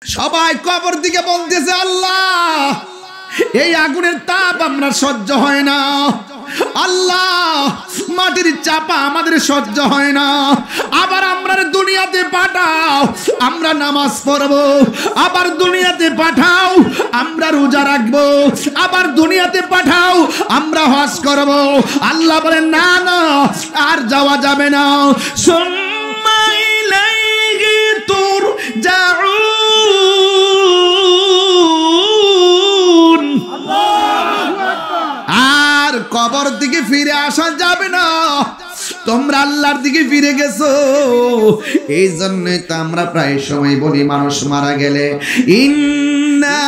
সবাই কবর দিকে বলতেছে, আল্লাহ এই আগুনের তাপ আমরা সহ্য হয় না, আল্লাহ মাটির চাপা আমাদের সহ্য হয় না, আবার আমরা দুনিয়াতে পাঠাও, আমরা নামাজ পড়বো, আবার দুনিয়াতে পাঠাও আমরা রোজা রাখবো, আবার দুনিয়াতে পাঠাও আমরা হজ করব। আল্লাহ বলেন না না, আর যাওয়া যাবে না। সুম্মা ইলাইহি তুরজাউন, আর কবর দিকে ফিরে আসা যাবে না, তোমরা আল্লাহর দিকে ফিরে গেছো। এই জন্যই তো আমরা প্রায় সময় বলি, মানুষ মারা গেলে ইন্না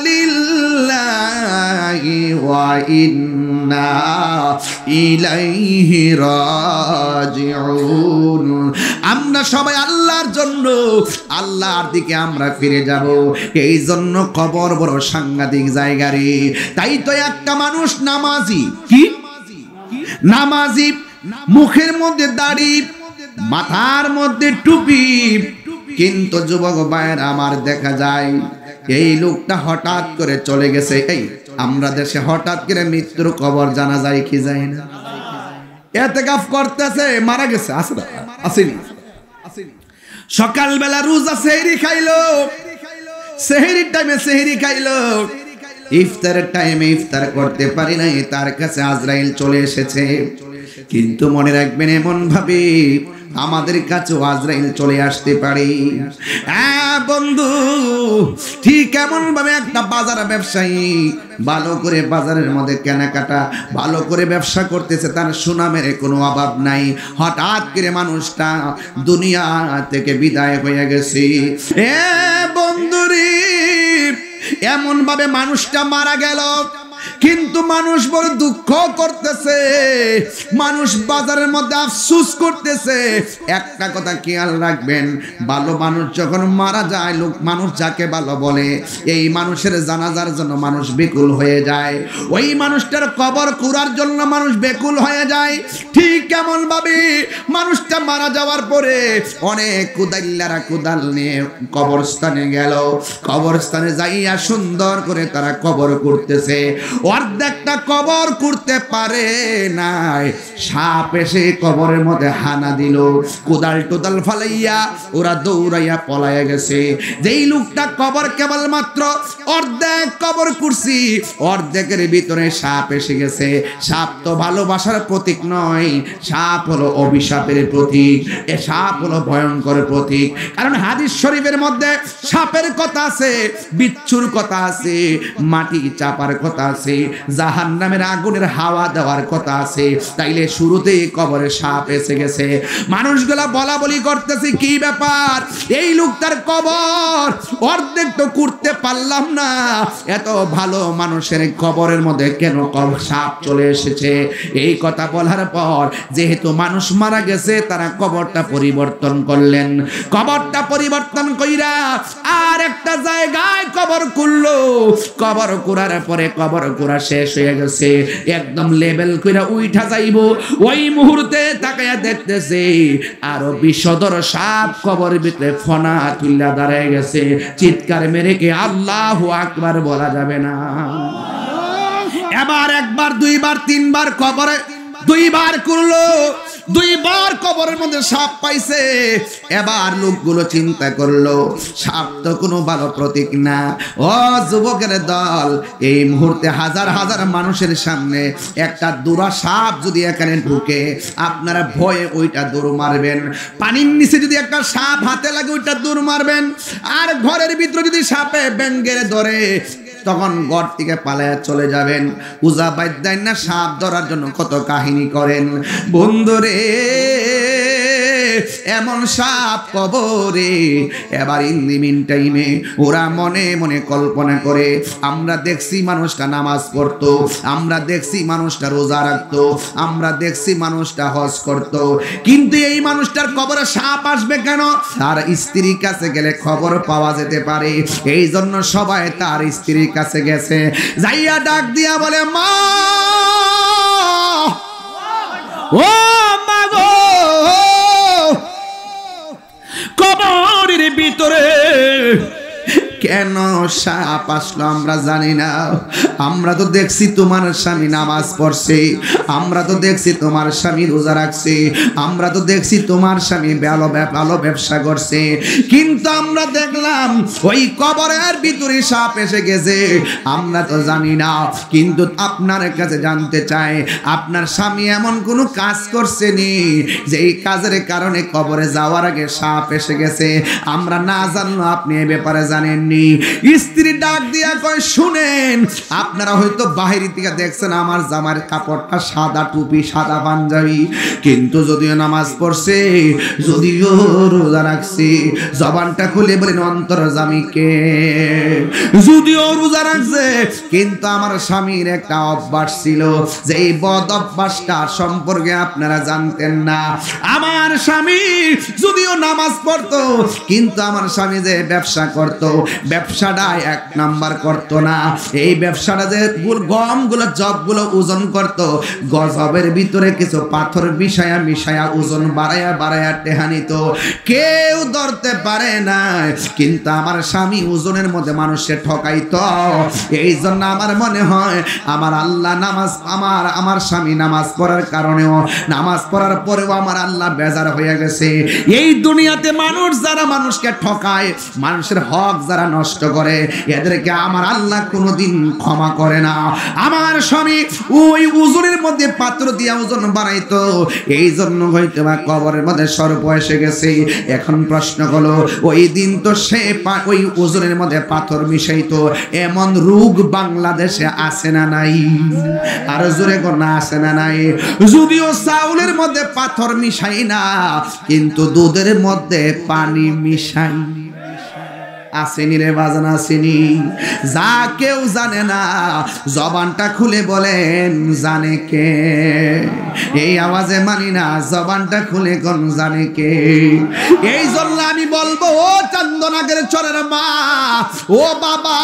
লিল্লাহি ওয়া ইন্না ইলাইহি রাজিউন। আমরা সবাই আল্লাহর জন্য আল্লাহর দিকে আমরা ফিরে যাব। এই জন্য কবর বড় সাংঘাতিক জায়গা রে। তাই তো একটা মানুষ নামাজি, কি নামাজি, মুখের মধ্যে দাড়ি, মাথার মধ্যে টুপি, কিন্তু যুবক ভাইয়ের আমার দেখা যায় এই লোকটা হঠাৎ করে চলে গেছে। এই আমরা দেশে হঠাৎ করে মৃত্যুর খবর জানা যায় কি যায় না? ইতিকাফ করতেছে, মারা গেছে, আসেনি। সকালবেলা রোজা সেহরি খাইলো, সেহরির টাইমে সেহরি খাইলো, ইফতারের টাইমে ইফতার করতে পারি নাই, তার কাছে আজরাইল চলে এসেছে। কিন্তু মনে রাখবেন, এমন ভাবে আমাদের কাছেও আজরাইল চলে আসতে পারে। হ্যাঁ বন্ধু, ঠিক এমন ভাবে একটা বাজার ব্যবসায়ী ভালো করে বাজারের মধ্যে কেনাকাটা ভালো করে ব্যবসা করতেছে, তার সুনামের কোনো অভাব নাই। হঠাৎ করে মানুষটা দুনিয়া থেকে বিদায় হয়ে গেছে। এ বন্ধুরে, এমন ভাবে মানুষটা মারা গেল, কিন্তু মানুষ বড় দুঃখ করতেছে, মানুষ বাজারের মধ্যে আফসোস করতেছে। একটা কথা খেয়াল রাখবেন, ভালো মানুষ যখন মারা যায়, লোক মানুষ যাকে ভালো বলে, এই মানুষের জানাজার জন্য মানুষ বেকুল হয়ে যায়, ওই মানুষটার কবর কুড়ার জন্য মানুষ বেকুল হয়ে যায়। ঠিক কেমন ভাবে মানুষটা মারা যাওয়ার পরে অনেক কুদাইল্লারা কুদাল নিয়ে কবরস্থানে গেল, কবরস্থানে যাইয়া সুন্দর করে তারা কবর করতেছে। অর্ধেকটা কবর করতে পারে নাই, সাপ এসে কবরের মধ্যে হানা দিল, কোদাল টোদাল ফালাইয়া ওরা দৌড়াইয়া পলাইয়া গেছে। যেই লোকটা কবর কেবলমাত্র অর্ধেক কবর করছি, অর্ধেকের ভিতরে সাপ এসে গেছে। সাপ তো ভালোবাসার প্রতীক নয়, সাপ হলো অভিশাপের প্রতীক, এ সাপ হলো ভয়ঙ্কর প্রতীক। কারণ হাদিস শরীফের মধ্যে সাপের কথা আছে, বিচ্ছুর কথা আছে, মাটি চাপার কথা আছে, জাহান্নামের আগুনের হাওয়া দেওয়ার কথা আছে। তাইলে শুরুতেই কবরে সাপ এসে গেছে। মানুষগুলা বলা বলি করতেছে, কি ব্যাপার, এই লোকটার কবর অর্ধেক তো করতে পারলাম না, এত ভালো মানুষের কবরের মধ্যে কেন সাপ চলে এসেছে? এই কথা বলার পর যেহেতু মানুষ মারা গেছে, তারা কবরটা পরিবর্তন করলেন। কবরটা পরিবর্তন কইরা আর একটা জায়গায় কবর করলো। কবর করার পরে কবর করা শেষ হয়ে গেছে, একদম লেভেল কইরা উইঠা যাইব, ওই মুহূর্তে তাকায়া দেখতেছে আরো বিষধর সাপ কবর ভিতরে ফনা তুল্লা দাঁড়ায় গেছে। চিৎকার মেরে কে আল্লাহু আকবার বলা যাবে না? এবার একবার, দুইবার, তিনবার কবরে দুইবার করলো, দুইবার কবরের মধ্যে সাপ পাইছে। এবার লোকগুলো চিন্তা করলো, সাপ তো কোনো ভালো প্রতীক না। ও যুবকের দল, এই মুহূর্তে হাজার হাজার মানুষের সামনে একটা দুরা সাপ যদি এখানে ঢুকে, আপনারা ভয়ে ওইটা দৌড় মারবেন। পানির নিচে যদি একটা সাপ হাতে লাগে, ওইটা দৌড় মারবেন। আর ঘরের ভিতরে যদি সাপে ব্যাঙ্গের ধরে, তখন ঘর থেকে পালায়া চলে যাবেন। উজা বাইদ্যায় না সাপ ধরার জন্য কত কাহিনী করেন বন্ধুরে, এমন সাপ কবরে। এবার ইন দি মিন টাইমে ওরা মনে মনে কল্পনা করে, আমরা দেখছি মানুষটা নামাজ পড়তো, আমরা দেখছি মানুষটা রোজা রাখতো, আমরা দেখছি মানুষটা হজ করতো, কিন্তু এই মানুষটার কবরে সাপ আসবে কেন? তার স্ত্রীর কাছে গেলে খবর পাওয়া যেতে পারে। এই জন্য সবাই তার স্ত্রীর কাছে গেছে, যাইয়া ডাক দিয়া বলে, মা, ও মা গো, কবরের ভিতরে কেন সাপ আসলো আমরা জানি না। আমরা তো দেখছি তোমার স্বামী নামাজ পড়ছে, আমরা তো দেখছি তোমার স্বামী রোজা রাখছে, আমরা তো দেখছি তোমার স্বামী ভালো ব্যবসা করছে, কিন্তু আমরা দেখলাম ওই কবরের ভিতরে সাপ এসে গেছে। আমরা তো জানি না, কিন্তু আপনার কাছে জানতে চাই আপনার স্বামী এমন কোন কাজ করছে নি যে এই কাজের কারণে কবরে যাওয়ার আগে সাপ এসে গেছে? আমরা না জানলো আপনি এই ব্যাপারে জানেননি। স্ত্রী ডাক দিয়া কয়, শুনেন, আপনারা হয়তো বাহির থেকে দেখছেন আমার জামার কাপড়টা সাদা, টুপি সাদা, পাঞ্জাবি, কিন্তু যদিও নামাজ পড়ছে, যদিও রোজা রাখছে, জবানটা খুলে বলেন অন্তর্যামীকে, যদিও রোজা রাখছে, কিন্তু আমার স্বামীর একটা অভ্যাস ছিল যে এই বদ অভ্যাসটা সম্পর্কে আপনারা জানতেন না। আমার স্বামী যদিও নামাজ পড়তো, কিন্তু আমার স্বামী যে ব্যবসা করত, ব্যবসাটা এক নাম্বার করত না। এই ব্যবসাটা যে গমগুলো জবগুলো ওজন করত, গজবের ভিতরে কিছু পাথর মিশায়া ওজন বাড়ায়া টেহা নিত, কেউ ধরতে পারে না। কিন্তু আমার স্বামী ওজনের মধ্যে মানুষকে ঠকাইতো। এই জন্য আমার মনে হয় আমার আল্লাহ আমার স্বামী নামাজ পড়ার কারণেও, নামাজ পড়ার পরেও আমার আল্লাহ বেজার হয়ে গেছে। এই দুনিয়াতে মানুষ যারা মানুষকে ঠকায়, মানুষের হক যারা নষ্ট করে, এদেরকে আমার আল্লাহ কোনোদিন ক্ষমা করে না। আমার স্বামী ওই ওজনের মধ্যে পাত্র দিয়া ওজন বাড়াইতো, এই জন্য হয়তো বা কবরের মধ্যে সর্প এসে গেছে। এখন প্রশ্ন হলো, ওই দিন তো সে ওই ওজনের মধ্যে পাথর মিশাইতো, এমন রোগ বাংলাদেশে আছে না নাই? আর জোরে কোনা আছে না নাই? যদিও চাউলের মধ্যে পাথর মিশাই না, কিন্তু দুধের মধ্যে পানি মিশাই। আসেনি রে বাজান, আসেনি? যা কেউ জানে না, জবানটা খুলে বলেন জানে কে? এই আওয়াজে মানি না, জবানটা খুলে কোন জানে কে? এই জন্য আমি বলবো, ও চন্দনাগের চরের মা, ও বাবা,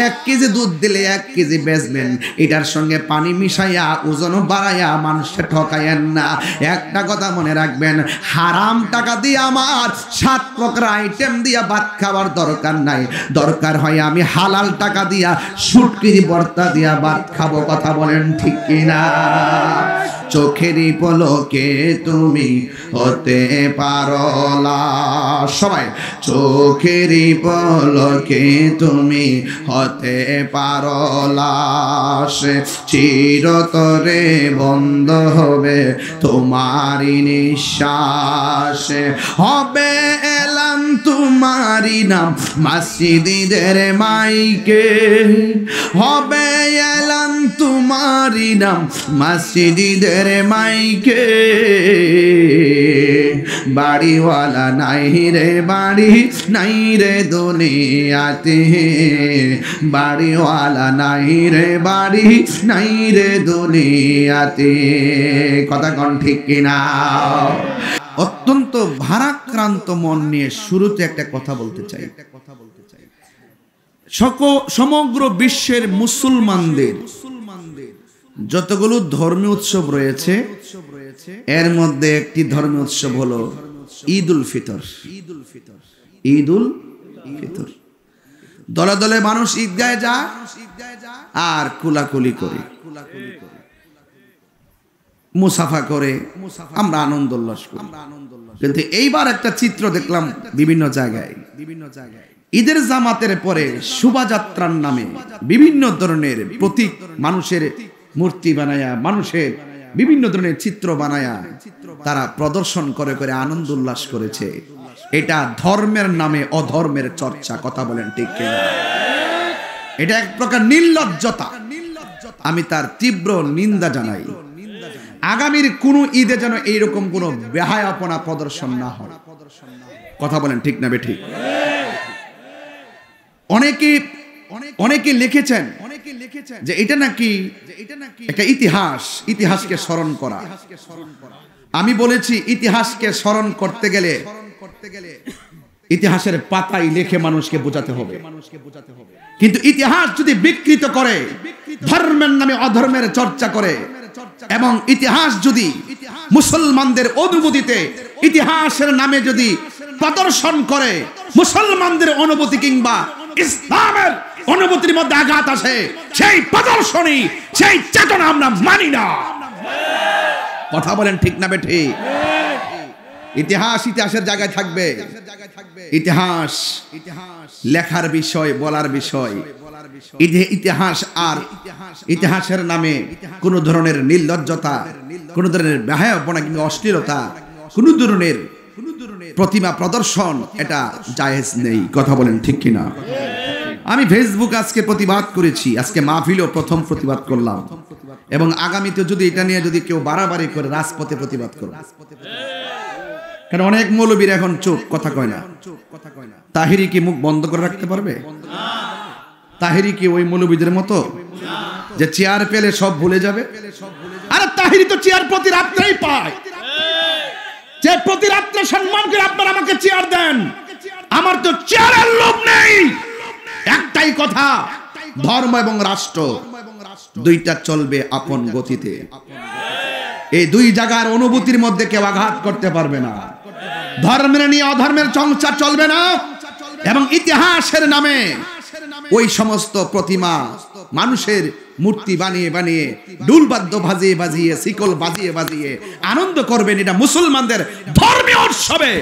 1 কেজি দুধ দিলে 1 কেজি বেচবেন, এটার সঙ্গে পানি মিশাইয়া ওজন বাড়াইয়া মানুষকে ঠকাইয়েন না। একটা কথা মনে রাখবেন, হারাম টাকা দিয়ে আমার 7 প্রকার আইটেম দিয়া ভাত খাবার দরকার নাই, দরকার হয় আমি হালাল টাকা দিয়া শুটকির ভর্তা দিয়া ভাত খাবো। কথা বলেন ঠিক কিনা? চোখেরই পলকে তুমি হতে পারো লাশ, সবাই চোখেরই পলকে তুমি হতে পারো লাশ, চিরতরে বন্ধ হবে তোমারই নিঃশ্বাস, হবে এলান তোমারই নাম মসজিদের মাইকে, হবে এলান তোমারই নাম মসজিদের মাইকে, বাড়িওয়ালা নাই রে বাড়ি নাই রে দুনিয়াতে, বাড়িওয়ালা নাই রে বাড়ি নাই রে দুনিয়াতে। কথা কোন ঠিক কিনা? অত্যন্ত ভারাক্রান্ত মন নিয়ে শুরুতে একটা কথা বলতে চাই। সমগ্র বিশ্বের মুসলমানদের যতগুলো ধর্মীয় উৎসব রয়েছে, এর মধ্যে একটি ধর্মীয় উৎসব হলো ঈদ উল ফিতর। ঈদ উল ফিতর দলে দলে মানুষ ঈদগাহে যায় আর কুলাকুলি করে, মুসাফা করে, আমরা আনন্দ উল্লাস করি। কিন্তু এইবার একটা চিত্র দেখলাম বিভিন্ন জায়গায়, ঈদের জামাতের পরে শোভাযাত্রার নামে বিভিন্ন ধরনের প্রতীক, মানুষের মূর্তি বানায়া, মানুষের বিভিন্ন ধরনের চিত্র বানায়া তারা প্রদর্শন করে করে আনন্দ উল্লাস করেছে। এটা ধর্মের নামে অধর্মের চর্চা। কথা বলেন ঠিক কিনা? এটা এক প্রকার নির্লজ্জতা, আমি তার তীব্র নিন্দা জানাই। আগামীর কোন ঈদে যেন এইরকম কোন বেহায়াপনা প্রদর্শন না হয়। কথা বলেন ঠিক না বেঠিক? অনেকে লিখেছেন যে এটা নাকি একটা ইতিহাসকে স্মরণ করা। আমি বলেছি, ইতিহাসকে স্মরণ করতে গেলে ইতিহাসের পাতায় লিখে মানুষকে বোঝাতে হবে। কিন্তু ইতিহাস যদি বিকৃত করে, ধর্মের নামে অধর্মের চর্চা করে, এবং ইতিহাস যদি মুসলমানদের অনুভূতিতে ইতিহাসের নামে যদি প্রদর্শন করে, মুসলমানদের অনুভূতি কিংবা ইসলামের অনুভূতির মধ্যে আঘাত আসে, সেই প্রদর্শনী, সেই চেতনা আমরা মানি না। কথা বলেন ঠিক না বেঠিক? ইতিহাস ইতিহাসের জায়গায় থাকবে। ইতিহাস লেখার বিষয়, বলার বিষয়। ইতিহাস আর ইতিহাসের নামে কোন ধরনের নির্লজ্জতা, কোন ধরনের বেহায়াপনা কিংবা অশ্লীলতা, কোন ধরনের প্রতিমা প্রদর্শন এটা জায়েজ নেই। কথা বলেন ঠিক কিনা? আমি ফেসবুক আজকে প্রতিবাদ করেছি, আজকে মাহফিলও প্রথম প্রতিবাদ করলাম, এবং আগামীতে যদি এটা নিয়ে যদি কেউ বাড়াবাড়ি করে রাজপথে প্রতিবাদ করবে। কারণ অনেক মৌলবীর এখন চুপ, কথা কয় না। তাহিরি কি মুখ বন্ধ করে রাখতে পারবে? তাহিরি কি ওই মৌলবীদের মতো যে চেয়ার পেলে সব ভুলে যাবে? আরে তাহিরি তো চেয়ার প্রতি রাত্রেই পায়, যে প্রতি রাত্রে সম্মান করে আপনারা আমাকে চেয়ার দেন। আমার তো চেয়ারের লোভ নেই। একটাই কথা, ধর্ম এবং রাষ্ট্র দুইটা চলবে আপন গতিতে। এই দুই জায়গার অনুভূতির মধ্যে কেউ আঘাত করতে পারবে না। ধর্মের নিয়ে অধর্মের চর্চা চলবে না, এবং ইতিহাসের নামে ওই সমস্ত প্রতিমা, মানুষের মূর্তি বানিয়ে বানিয়ে, ডুলবাদ্য বাজিয়ে বাজিয়ে, শিকল বাজিয়ে বাজিয়ে আনন্দ করবেন, এটা মুসলমানদের ধর্মীয় উৎসবে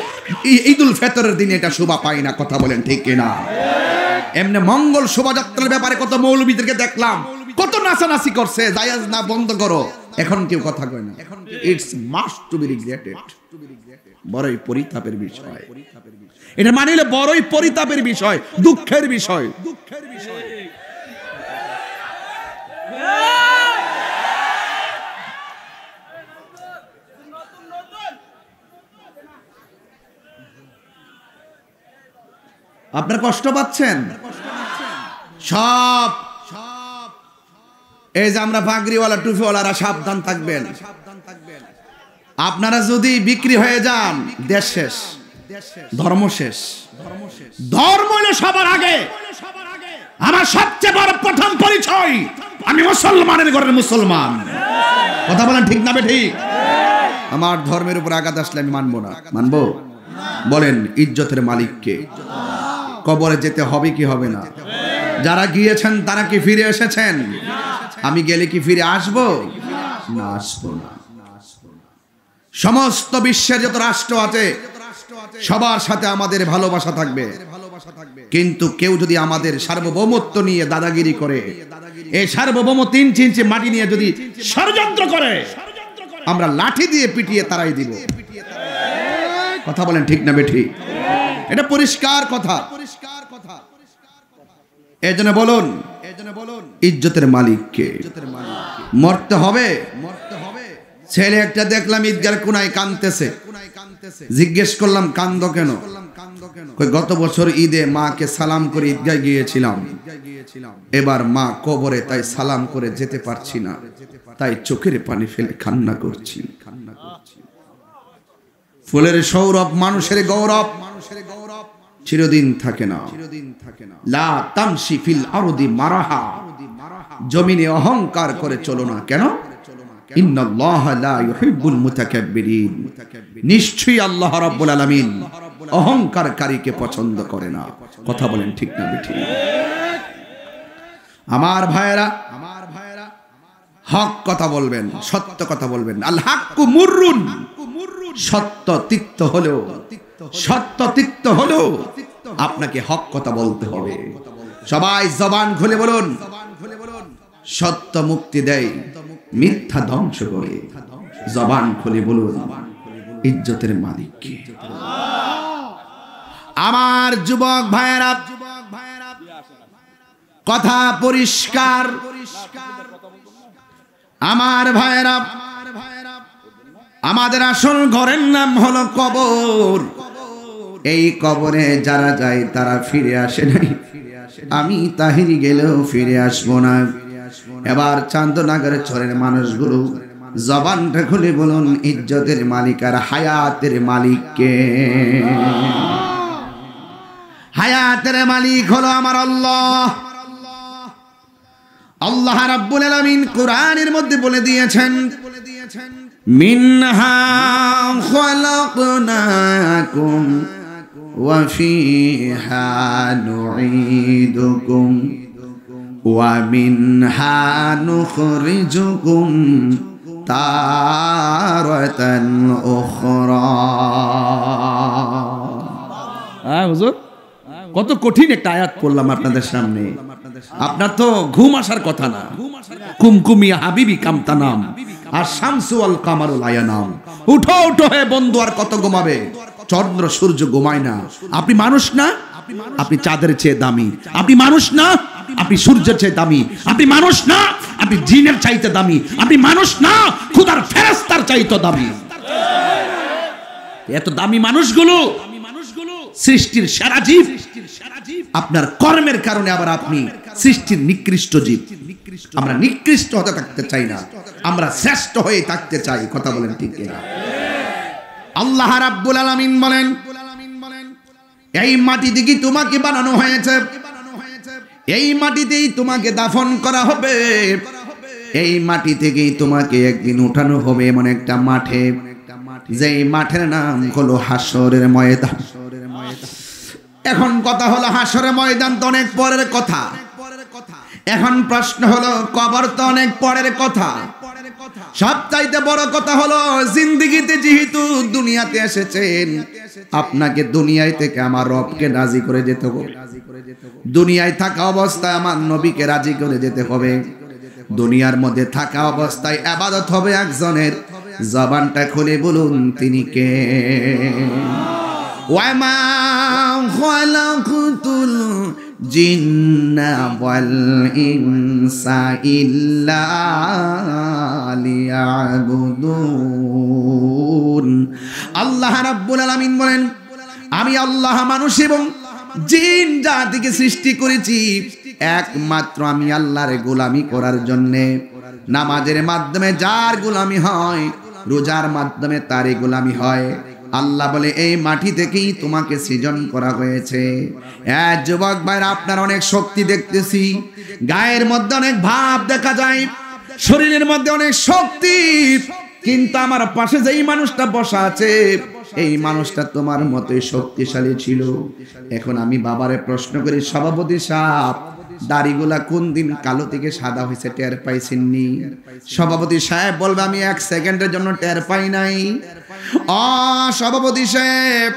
ঈদুল ফিতরের দিনে এটা শোভা পায় না। কথা বলেন ঠিক কিনা? এমনি মঙ্গল শোভাযাত্রার ব্যাপারে কত মৌলবীদেরকে দেখলাম, কত নাচানাচি করছে, জায়েজ না, বন্ধ করো, এখন কেউ কথা কয় না। It's must to be regretted. বড়ই পরিতাপের বিষয় এটা, মানিলে বড়ই পরিতাপের বিষয়, দুঃখের বিষয়। আপনার কষ্ট পাচ্ছেন সব। এই যে আমরা পাগড়িওয়ালা টুপিওয়ালারা সাবধান থাকবেন। আপনারা যদি বিক্রি হয়ে যান, দেশ শেষ, ধর্ম শেষ। ধর্ম হলো সবার আগে। আমার সবচেয়ে বড় প্রথম পরিচয়, আমি মুসলমানের ঘরের মুসলমান। কথা বলেন ঠিক না বেঠিক? আমার ধর্মের উপর আঘাত আসলে আমি মানবো না। মানবো? বলেন ইজ্জতের মালিককে। কবরে যেতে হবে কি হবে না? যারা গিয়েছেন তারা কি ফিরে এসেছেন? আমি গেলে কি ফিরে আসবো? না, আসবো না। সমস্ত বিশ্বের যত রাষ্ট্র আছে সবার সাথে আমাদের ভালোবাসা থাকবে, কিন্তু কেউ যদি আমাদের সার্বভৌমত্ব নিয়ে দাদাগিরি করে, এই সার্বভৌমত্ব 3 ইঞ্চি মাটি নিয়ে যদি ষড়যন্ত্র করে, আমরা লাঠি দিয়ে পিটিয়ে তারাই দিব। কথা বলেন ঠিক না বেঠিক? এটা পরিষ্কার কথা। এজন্য বলুন ইজ্জতের মালিককে। মরতে হবে। ছেলে একটা দেখলাম ঈদগার কোনায় কাঁদতেছে, জিজ্ঞেস করলাম কান্দো কেন? গত বছর ঈদে মাকে সালাম করে ঈদগায় গিয়েছিলাম, এবার মা কবরে, তাই সালাম করে যেতে পারছি না, তাই চোখের পানি ফেলে কান্না করছি। ফুলের সৌরভ, মানুষের গৌরব চিরদিন থাকে না। লা তামশি ফিল আরদি মারাহা, জমিনে অহংকার করে চলো না। কেন? ইন্নাল্লাহা লা ইউহিব্বুল মুতাকাব্বিরিন, নিশ্চয়ই আল্লাহ রাব্বুল আলামিন অহংকারকারীকে পছন্দ করে না। কথা বলেন ঠিক না বেঠিক? আমার ভাইয়েরা, হক কথা বলবেন, সত্য কথা বলবেন। আল হাক্কু মুররুন, সত্য তিক্ত হলেও, সত্য তিক্ত হলেও আপনাকে হক কথা বলতে হবে। সবাই জবান খুলে বলুন, সত্য মুক্তি দেয়, মিথ্যা ধ্বংস করে। জবান খুলে বলুন ইজ্জতের মালিক কে? আমার যুবক ভাইয়েরা, কথা পরিষ্কার। আমার ভাইয়েরা, আমাদের আসল ঘরের নাম হলো কবর। এই কবরে যারা যায় তারা ফিরে আসে নাই। আমি তাহিরি গেলেও ফিরে আসবো না। এবার চান্দনাগর চরের মানুষগুলো জবানটা খুলে বলুন ইজ্জতের মালিক আর হায়াতের মালিককে? হায়াতের মালিক হলো আমার আল্লাহ। আল্লাহ রাব্বুল আলামিন কোরআনের মধ্যে বলে দিয়েছেন, মিনহা খালাকনাকুম ওয়া ফিহা নুঈদুকুম ওয়া মিনহা নুখরিজুকুম তারাতান উখরা। হুজুর কত কঠিন একটা আয়াত পড়লাম আপনাদের সামনে। আপনার তো ঘুম আসার কথা না। কুমকুমিয়া হাবিবি কামতানাম আর শামসু আল কামারুল আয়ানাম। উঠো উঠো হে বন্ধু, আর কত ঘুমাবে? চন্দ্র সূর্য ঘুমায় না। আপনি মানুষ না? আপনি চাঁদের চেয়ে দামি। আপনি মানুষ না? আপনি সূর্যের চেয়ে দামি। আপনি মানুষ না? আপনি জিনের চাইতে দামি। আপনি মানুষ না? খোদার ফেরেশতার চাইতে দামি। এত দামি মানুষগুলো, সৃষ্টির সেরা জীব, আপনার কর্মের কারণে আবার আপনি সৃষ্টির নিকৃষ্ট জীব। আমরা নিকৃষ্ট হতে থাকতে চাই না, আমরা শ্রেষ্ঠ হয়ে থাকতে চাই। কথা বলেন ঠিক কিনা? আল্লাহ রাব্বুল আলামিন বলেন, এই মাটি থেকে তোমাকে বানানো হয়েছে, এই মাটিতেই তোমাকে দাফন করা হবে, এই মাটি থেকেই তোমাকে একদিন উঠানো হবে এমন একটা মাঠে, যেই মাঠের নাম হলো হাসরের ময়দান। এখন কথা হলো হাসরের ময়দান তো অনেক পরের কথা। এখন প্রশ্ন হলো কবর তো অনেক পরের কথা। সবচাইতে বড় কথা হলো জিন্দেগিতে যেহেতু দুনিয়াতে এসেছেন, আপনাকে দুনিয়ায় থেকে আমার রবকে রাজি করে যেতে হবে। দুনিয়ায় থাকা অবস্থায় আমার নবীকে রাজি করে যেতে হবে। দুনিয়ার মধ্যে থাকা অবস্থায় ইবাদত হবে একজনের। জবানটা খুলে বলুন তিনি কে? ওয়ামা খালাকুতুল জিন্না ওয়াল ইনসা ইল্লা লিয়াবুদুন। আল্লাহ রাব্বুল আলামিন বলেন, আমি আল্লাহ মানুষ এবং জিন জাতিকে সৃষ্টি করেছি একমাত্র আমি আল্লাহর গোলামি করার জন্যে। নামাজের মাধ্যমে যার গোলামি হয়, রোজার মাধ্যমে তারই গোলামি হয়। আল্লাহ বলে এই মাটি থেকেই তোমাকে সৃজন করা হয়েছে। যুবক ভাইরা, আপনার অনেক শক্তি দেখতেছি, গায়ের মধ্যে অনেক ভাব দেখা যায়, শরীরের মধ্যে অনেক শক্তি, কিন্তু আমার পাশে যেই মানুষটা বসা আছে এই মানুষটা তোমার মতোই শক্তিশালী ছিল। এখন আমি বাবারে প্রশ্ন করি, সভাপতি সাহেব দাড়িগুলা কোন দিন কালো থেকে সাদা হয়েছে টের পাইছেননি? সভাপতি সাহেব বলবে আমি 1 সেকেন্ডের জন্য টের পাই নাই। সভাপতি সাহেব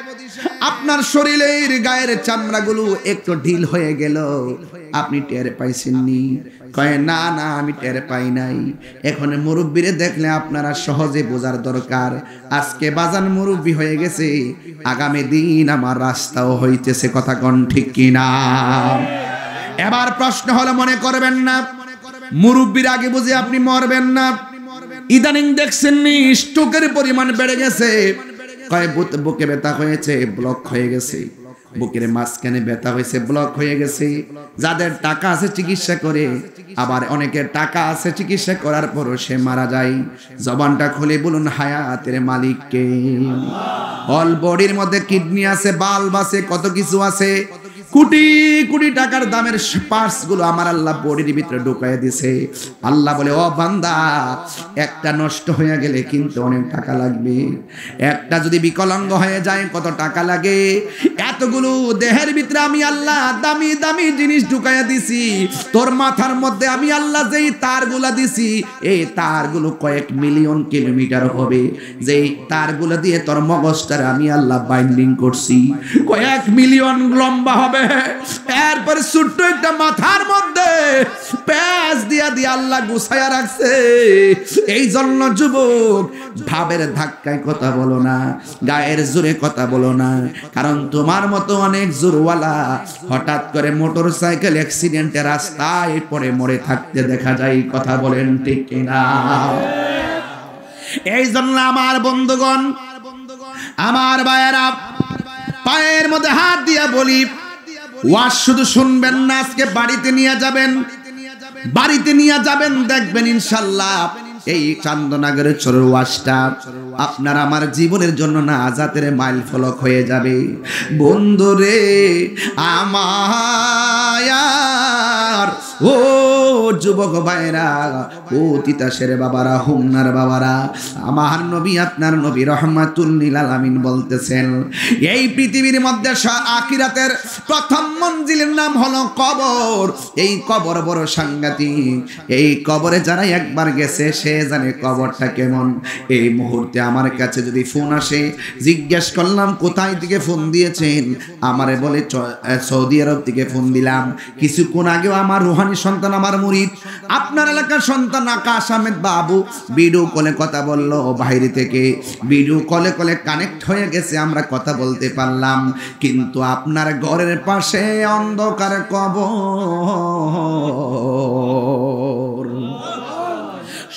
আপনার শরীরের গায়ের চামড়াগুলো একটু ঢিল হয়ে গেল, আপনি টের পাইছেননি? কয় না না আমি টের পাই নাই। এখন মুরব্বীরে দেখলে আপনারা সহজে বোঝার দরকার, আজকে বাজান মুরব্বী হয়ে গেছে, আগামী দিন আমার রাস্তাও হইতেছে। কথা কোন ঠিক কিনা? এবার প্রশ্ন হলো, মনে করবেন না মুরব্বীর আগে বুঝে আপনি মরবেন না। ইদানিং দেখছেন নি স্ট্রোকের পরিমাণ বেড়ে গেছে। কয় বুকে ব্যথা হয়েছে, ব্লক হয়ে গেছে, বুকের মাঝখানে ব্যথা হয়েছে, ব্লক হয়ে গেছে। যাদের টাকা আছে চিকিৎসা করে, আবার অনেকের টাকা আছে চিকিৎসা করার পরও সে মারা যায়। জবানটা খুলে বলুন হায়াতের মালিক কে? অল বডির মধ্যে কিডনি আছে, বাল্ব আছে, কত কিছু আছে, কোটি কোটি টাকার দামের পার্টস গুলো আমার আল্লাহ বডির ভিতরে ঢুকাইয়া দিছে। আল্লাহ বলে, ও বান্দা, একটা নষ্ট হয়ে গেলে কিন্তু অনেক টাকা লাগবে, একটা যদি বিকলাঙ্গ হয়ে যায় কত টাকা লাগে। এতগুলো দেহের ভিতরে আমি আল্লাহ দামি দামি জিনিস ঢুকাইয়া দিছি, তোর মাথার মধ্যে আমি আল্লাহ যেই তারগুলা দিছি, এই তারগুলো কয়েক মিলিয়ন কিলোমিটার হবে, যেই তারগুলো দিয়ে তোর মগজটারে আমি আল্লাহ বাইন্ডিং করছি, কয়েক মিলিয়ন লম্বা হবে। এরপর ছোট্ট একটা মাথার মধ্যে প্যাচ দিয়া দিয়ে আল্লাহ গুছাইয়া রাখছে। এই জন্য যুবক, ভাবের ধাক্কায় কথা বলো না, গায়ের জোরে কথা বলো না, কারণ তোমার মতো অনেক জোরওয়ালা হঠাৎ করে মোটর সাইকেল অ্যাক্সিডেন্টে রাস্তায় পড়ে মরে থাকতে দেখা যায়। কথা বলেন ঠিক কিনা? এই জন্য আমার বন্ধুগণ, আমার ভাইয়েরা, পায়ের মধ্যে হাত দিয়া বলি, ওয়াজ শুধু শুনবেন না, আজকে বাড়িতে নিয়ে যাবেন, বাড়িতে নিয়ে যাবেন, দেখবেন ইনশাআল্লাহ এই চান্দনাগরের চোরের ওয়াজটা আপনার আমার জীবনের জন্য না আজাতের মাইল ফলক হয়ে যাবে। বন্ধুরে আমার, ও যুবক ভাইরা, ও তিতাসের বাবারা, হুমনার বাবারা, আমার নবী আপনার নবী রহমাতুল লিল আলামিন বলতেছেন, এই পৃথিবীর মধ্যে আখিরাতের প্রথম মঞ্জিলের নাম হলো কবর। এই কবর বড় সাংঘাতিক। এই কবরে যারা একবার গেছে সে জানে কবরটা কেমন। এই মুহূর্তে আমার কাছে যদি ফোন আসে, জিজ্ঞেস করলাম কোথায় থেকে ফোন দিয়েছেন, আমারে বলে সৌদি আরব থেকে ফোন দিলাম। কিছুক্ষণ আগেও আমার রুহানি সন্তান, আমার মুরিদ, আপনার এলাকার সন্তান আকাশ আহমেদ বাবু ভিডিও কলে কথা বললো বাইরে থেকে। ভিডিও কলে কানেক্ট হয়ে গেছে, আমরা কথা বলতে পারলাম। কিন্তু আপনার ঘরের পাশে অন্ধকার কবর।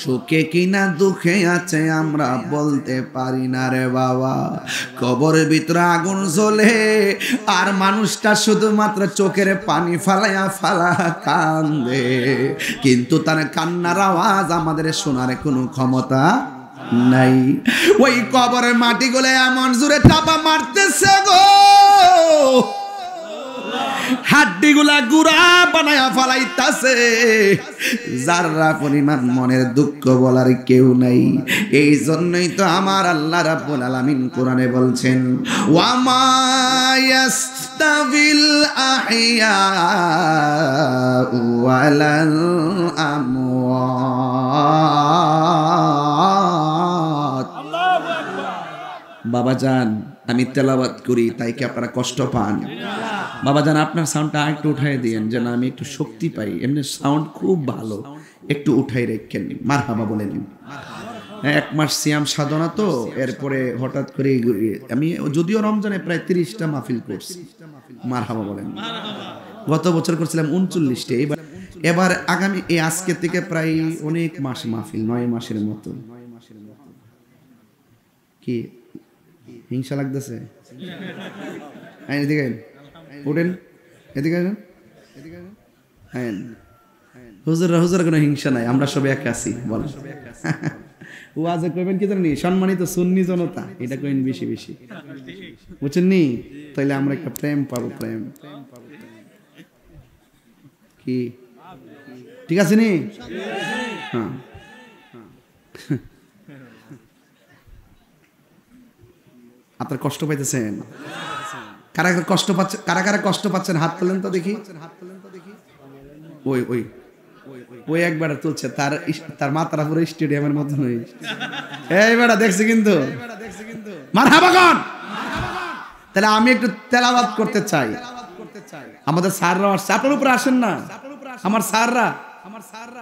সুখে কিনা দুঃখে আছে আমরা বলতে পারি না রে বাবা। কবরের ভিতরে আগুন জ্বলে আর মানুষটা শুধুমাত্র চোখের পানি ফালায়া কান্দে, কিন্তু তার কান্নার আওয়াজ আমাদের শোনার কোনো ক্ষমতা নাই। ওই কবরের মাটিগুলো এমন জোরে চাপা মারতেছে গো, হাড্ডিগুলা গুড়া বানায়া ফালাইতাছে, যারা পরিমাণ মনের দুঃখ বলার কেউ নাই। এই জন্যই তো আমার আল্লাহ রাব্বুল আলামিন কোরআনে বলছেন, ওয়া মা ইয়াস্তাবিল আহইয়া ওয়ালাল আমওয়াত। বাবাজান আমি তেলাওয়াত করি, তাই কি আপনারা কষ্ট পান? বাবাজান আপনার সাউন্ডটা একটু উঠাই দিয়েন যেন আমি একটু শক্তি পাই। এমনি সাউন্ড খুব ভালো, একটু উঠাই রেখেন। মারহাবা বলে নিন। 1 মাস সিয়াম সাধনা তো, এরপরে হঠাৎ করে আমি যদিও রমজানে প্রায় 30টা মাহফিল করছি। মারহাবা বলেন। গত বছর করছিলাম 39টা, এবার আগামী এই আজকে থেকে প্রায় অনেক মাস মাহফিল, 9 মাসের মতো। কি হিংসা লাগতেছে? এদিকে উঠেন, এদিকে হ্যাঁ, হুজুর কোনো হিংসা নাই, আমরা সবাই এক আছি। বলেন ওয়াজে কইবেন কি জানি, সম্মানিত সুন্নি জনতা, এটা কইন বেশি বেশি, বুঝছেন নি? তাইলে আমরা একটা প্রেম পাবো, প্রেম। কি ঠিক আছে নি? হ্যাঁ, আপনার কষ্ট পাইতেছেন? কারা কষ্ট পাচ্ছে, কারা কষ্ট পাচ্ছেন হাত তোলেন তো দেখি। ওই ওই ওই একবার তুলছে, তার মাথাটা পুরো স্টেডিয়ামের মতো নয়। এই বেটা দেখছি কিন্তু, মারহাবা কোন। তাহলে আমি একটু তেলাওয়াত করতে চাই। আমাদের স্যাররা আসছে, আপনার উপরে আসেন না আমার স্যাররা?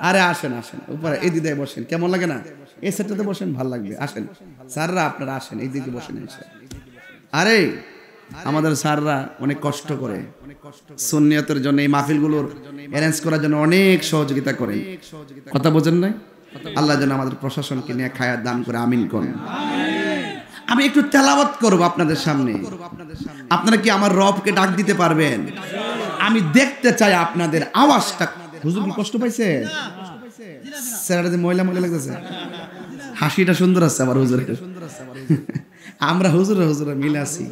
আরে আসেন আসেন উপরে, এই দিকে বসেন, কেমন লাগে না? এই সেটটাতে বসেন, ভালো লাগবে। আসেন স্যাররা, আপনারা আসেন, এই দিকে বসেন। আরে আমাদের স্যাররা অনেক কষ্ট করে সুন্নিয়তের জন্য, এই মাহফিলগুলোর অ্যারেঞ্জ করার জন্য অনেক সহযোগিতা করেন। কথা বোঝেন নাই? আল্লাহ যেন আমাদের প্রশাসনকে নিয়ে খায়াত দান করে, আমিন করেন। আমি একটু তেলাওয়াত করব আপনাদের সামনে। আপনারা কি আমার রবকে ডাক দিতে পারবেন? আমি দেখতে চাই আপনাদের আওয়াজটা। হুজুর কি কষ্ট পাইছে? স্যাররা যে ময়লা ময়লা লাগতেছে, হাসিটা সুন্দর আছে আবার হুজুরের। আমরা হুজুরে মিলে আছি,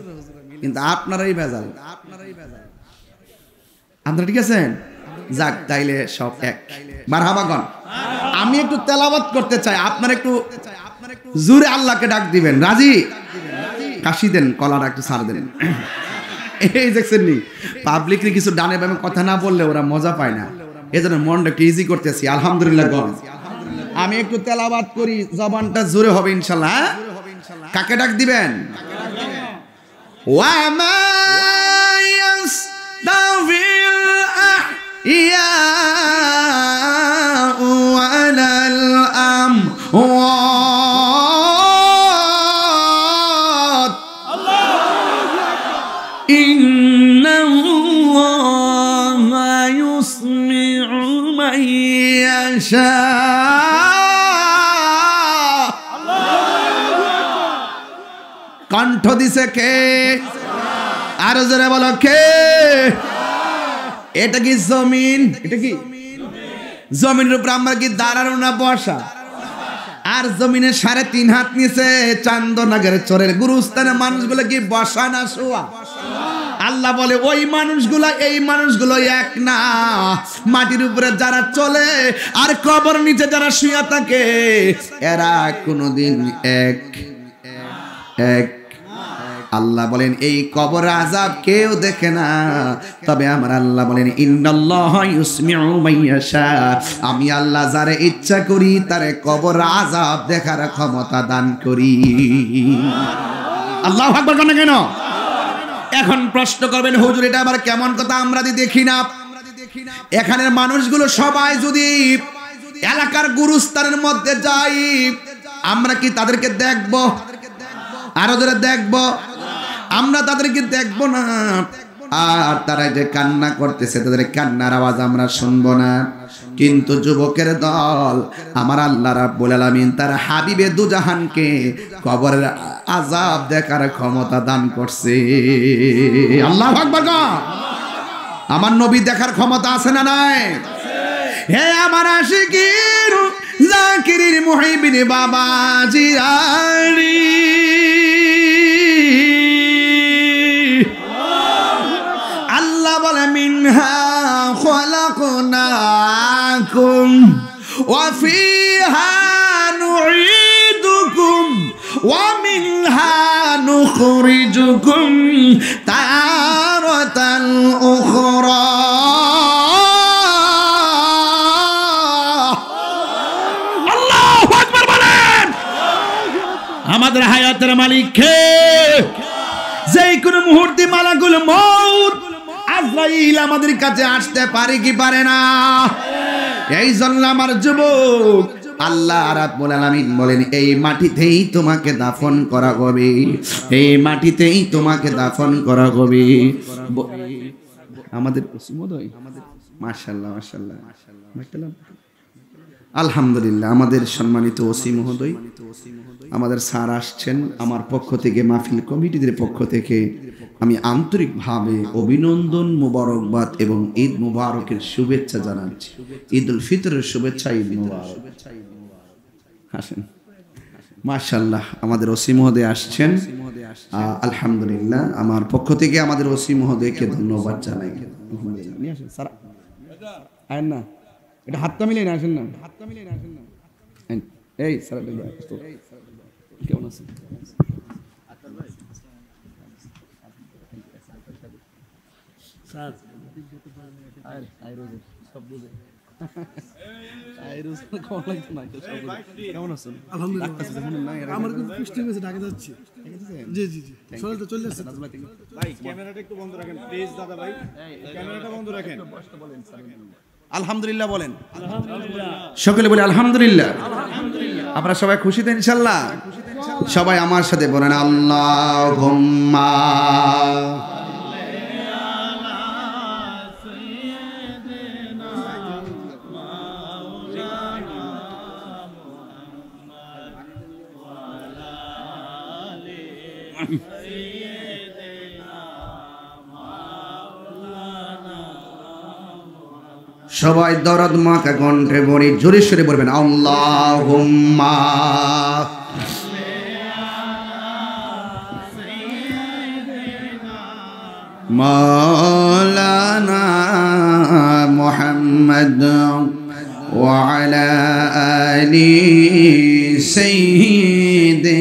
কিন্তু আপনারাই ভেজাল। আপনারা ঠিক আছেন? যাক, তাইলে সব এক। মারহাবা গন। আমি একটু তেলাওয়াত করতে চাই, আপনারা একটু জোরে আল্লাহকে ডাক দিবেন। রাজি? কাশি দেন, কলাটা একটু ছাড় দেন। এই দেখছেন নি, পাবলিকলি কিছু ডানে বামে কথা না বললে ওরা মজা পায় না, এজন্য মনটা একটু ইজি করতেছি। আলহামদুলিল্লাহ গন। আমি একটু তেলাওয়াত করি, জবানটা জোরে হবে ইনশাআল্লাহ। কাকে ডাক দিবেন? ওয়া মা ইয়াস্তাবিল আহইয়া ওয়ালাল আমওয়াত। ইন্নাল্লাহা ইউসমিউ মান ইয়াশা। কণ্ঠ দিছে কে? আরো জোরে বলো কে? এটা কি জমিন? এটা কি জমিনের উপর আমরা কি দাঁড়ানো না বসা? আর জমিনে 3.5 হাত নিচে চান্দনাগের চরের গুরুস্থানে মানুষগুলো কি বসা না শোয়া? আল্লাহ আল্লাহ বলে ওই মানুষগুলো এই মানুষগুলো এক না। মাটির উপরে যারা চলে আর কবর নিচে যারা শুয়ে থাকে এরা কোনোদিন এক এক। আল্লাহ বলেন এই কবর আযাব কেউ দেখে না, তবে আমার আল্লাহ বলেন ইন্নাল্লাহা ইউসমিউ মাইয়াশা, আমি আল্লাহ যারে ইচ্ছা করি তারে কবর আযাব দেখার ক্ষমতা দান করি। আল্লাহু আকবার কেন কেন? এখন প্রশ্ন করবেন হুজুর এটা আবার কেমন কথা, আমরা দেখি না। এখানের মানুষগুলো সবাই যদি এলাকার গুরুস্থানের মধ্যে যাই আমরা কি তাদেরকে দেখব? আরো যারা দেখব, আমরা তাদেরকে দেখব না। আর তারা যে কান্না করতেছে তাদের কান্নার আওয়াজ আমরা শুনবো না। কিন্তু যুবকের দল আমার আল্লাহ রাব্বুল আলামিন তার হাবিবে দুজাহানকে কবরের আযাব দেখার ক্ষমতা দান করছে। আল্লাহু আকবার। আমার নবী দেখার ক্ষমতা আছে না নাই? হে আমার আশিকির জাকিরির মুহিবিন বাবা জিয়ারি, আল্লাহ বলে মিনহা খলাকনাকুম ওয়া ফিহা নুঈদুকুম ওয়া মিনহা নুখরিজুকুম তারাতান উখরা। আল্লাহু আকবার বলেন। আমাদের হায়াতের মালিক কে? যেই কোন মুহূর্তে মালাকুল মউত আজরাইল আমাদের কাছে আসতে পারে কি পারে না? এই জন্য আমার যুবক আল্লাহ রাব্বুল আলামিন বলেন এই মাটিতেই তোমাকে দাফন করা হবে, এই মাটিতেই তোমাকে দাফন করা হবে। আমাদের মাশাআল্লাহ মাশাআল্লাহ আলহামদুলিল্লাহ, আমাদের সম্মানিত ওসি মহোদয়, আমাদের স্যার আসছেন। আমার পক্ষ থেকে মাহফিল কমিটিদের পক্ষ থেকে আমি আন্তরিকভাবে অভিনন্দন, মোবারকবাদ এবং ঈদ মুবারকের শুভেচ্ছা জানাচ্ছি। ঈদ উল ফিতরের শুভেচ্ছা, ঈদ মুবারক। আসেন মাশাআল্লাহ, আমাদের ওসি মহোদয় আসছেন। আলহামদুলিল্লাহ, আমার পক্ষ থেকে আমাদের ওসি মহোদয়কে ধন্যবাদ জানাই। আয়েন না, এটা হাতটা মিলিয়ে না, আসেন না, হাতটা মিলিয়ে না, আসেন না। এই স্যার কেমন আছেন? আলহামদুলিল্লাহ বলেন, সকলে বলে আলহামদুলিল্লাহ। আপনারা সবাই খুশি তো ইনশাআল্লাহ? সবাই আমার সাথে বলেন আল্লাহুম্মা সবাই দরদ মাখা কণ্ঠে বলি, জোরে সোরে বলবেন আল্লাহুম্মা মাওলানা মুহাম্মদ ওয়া আলা আলি সাইয়্যিদিনা।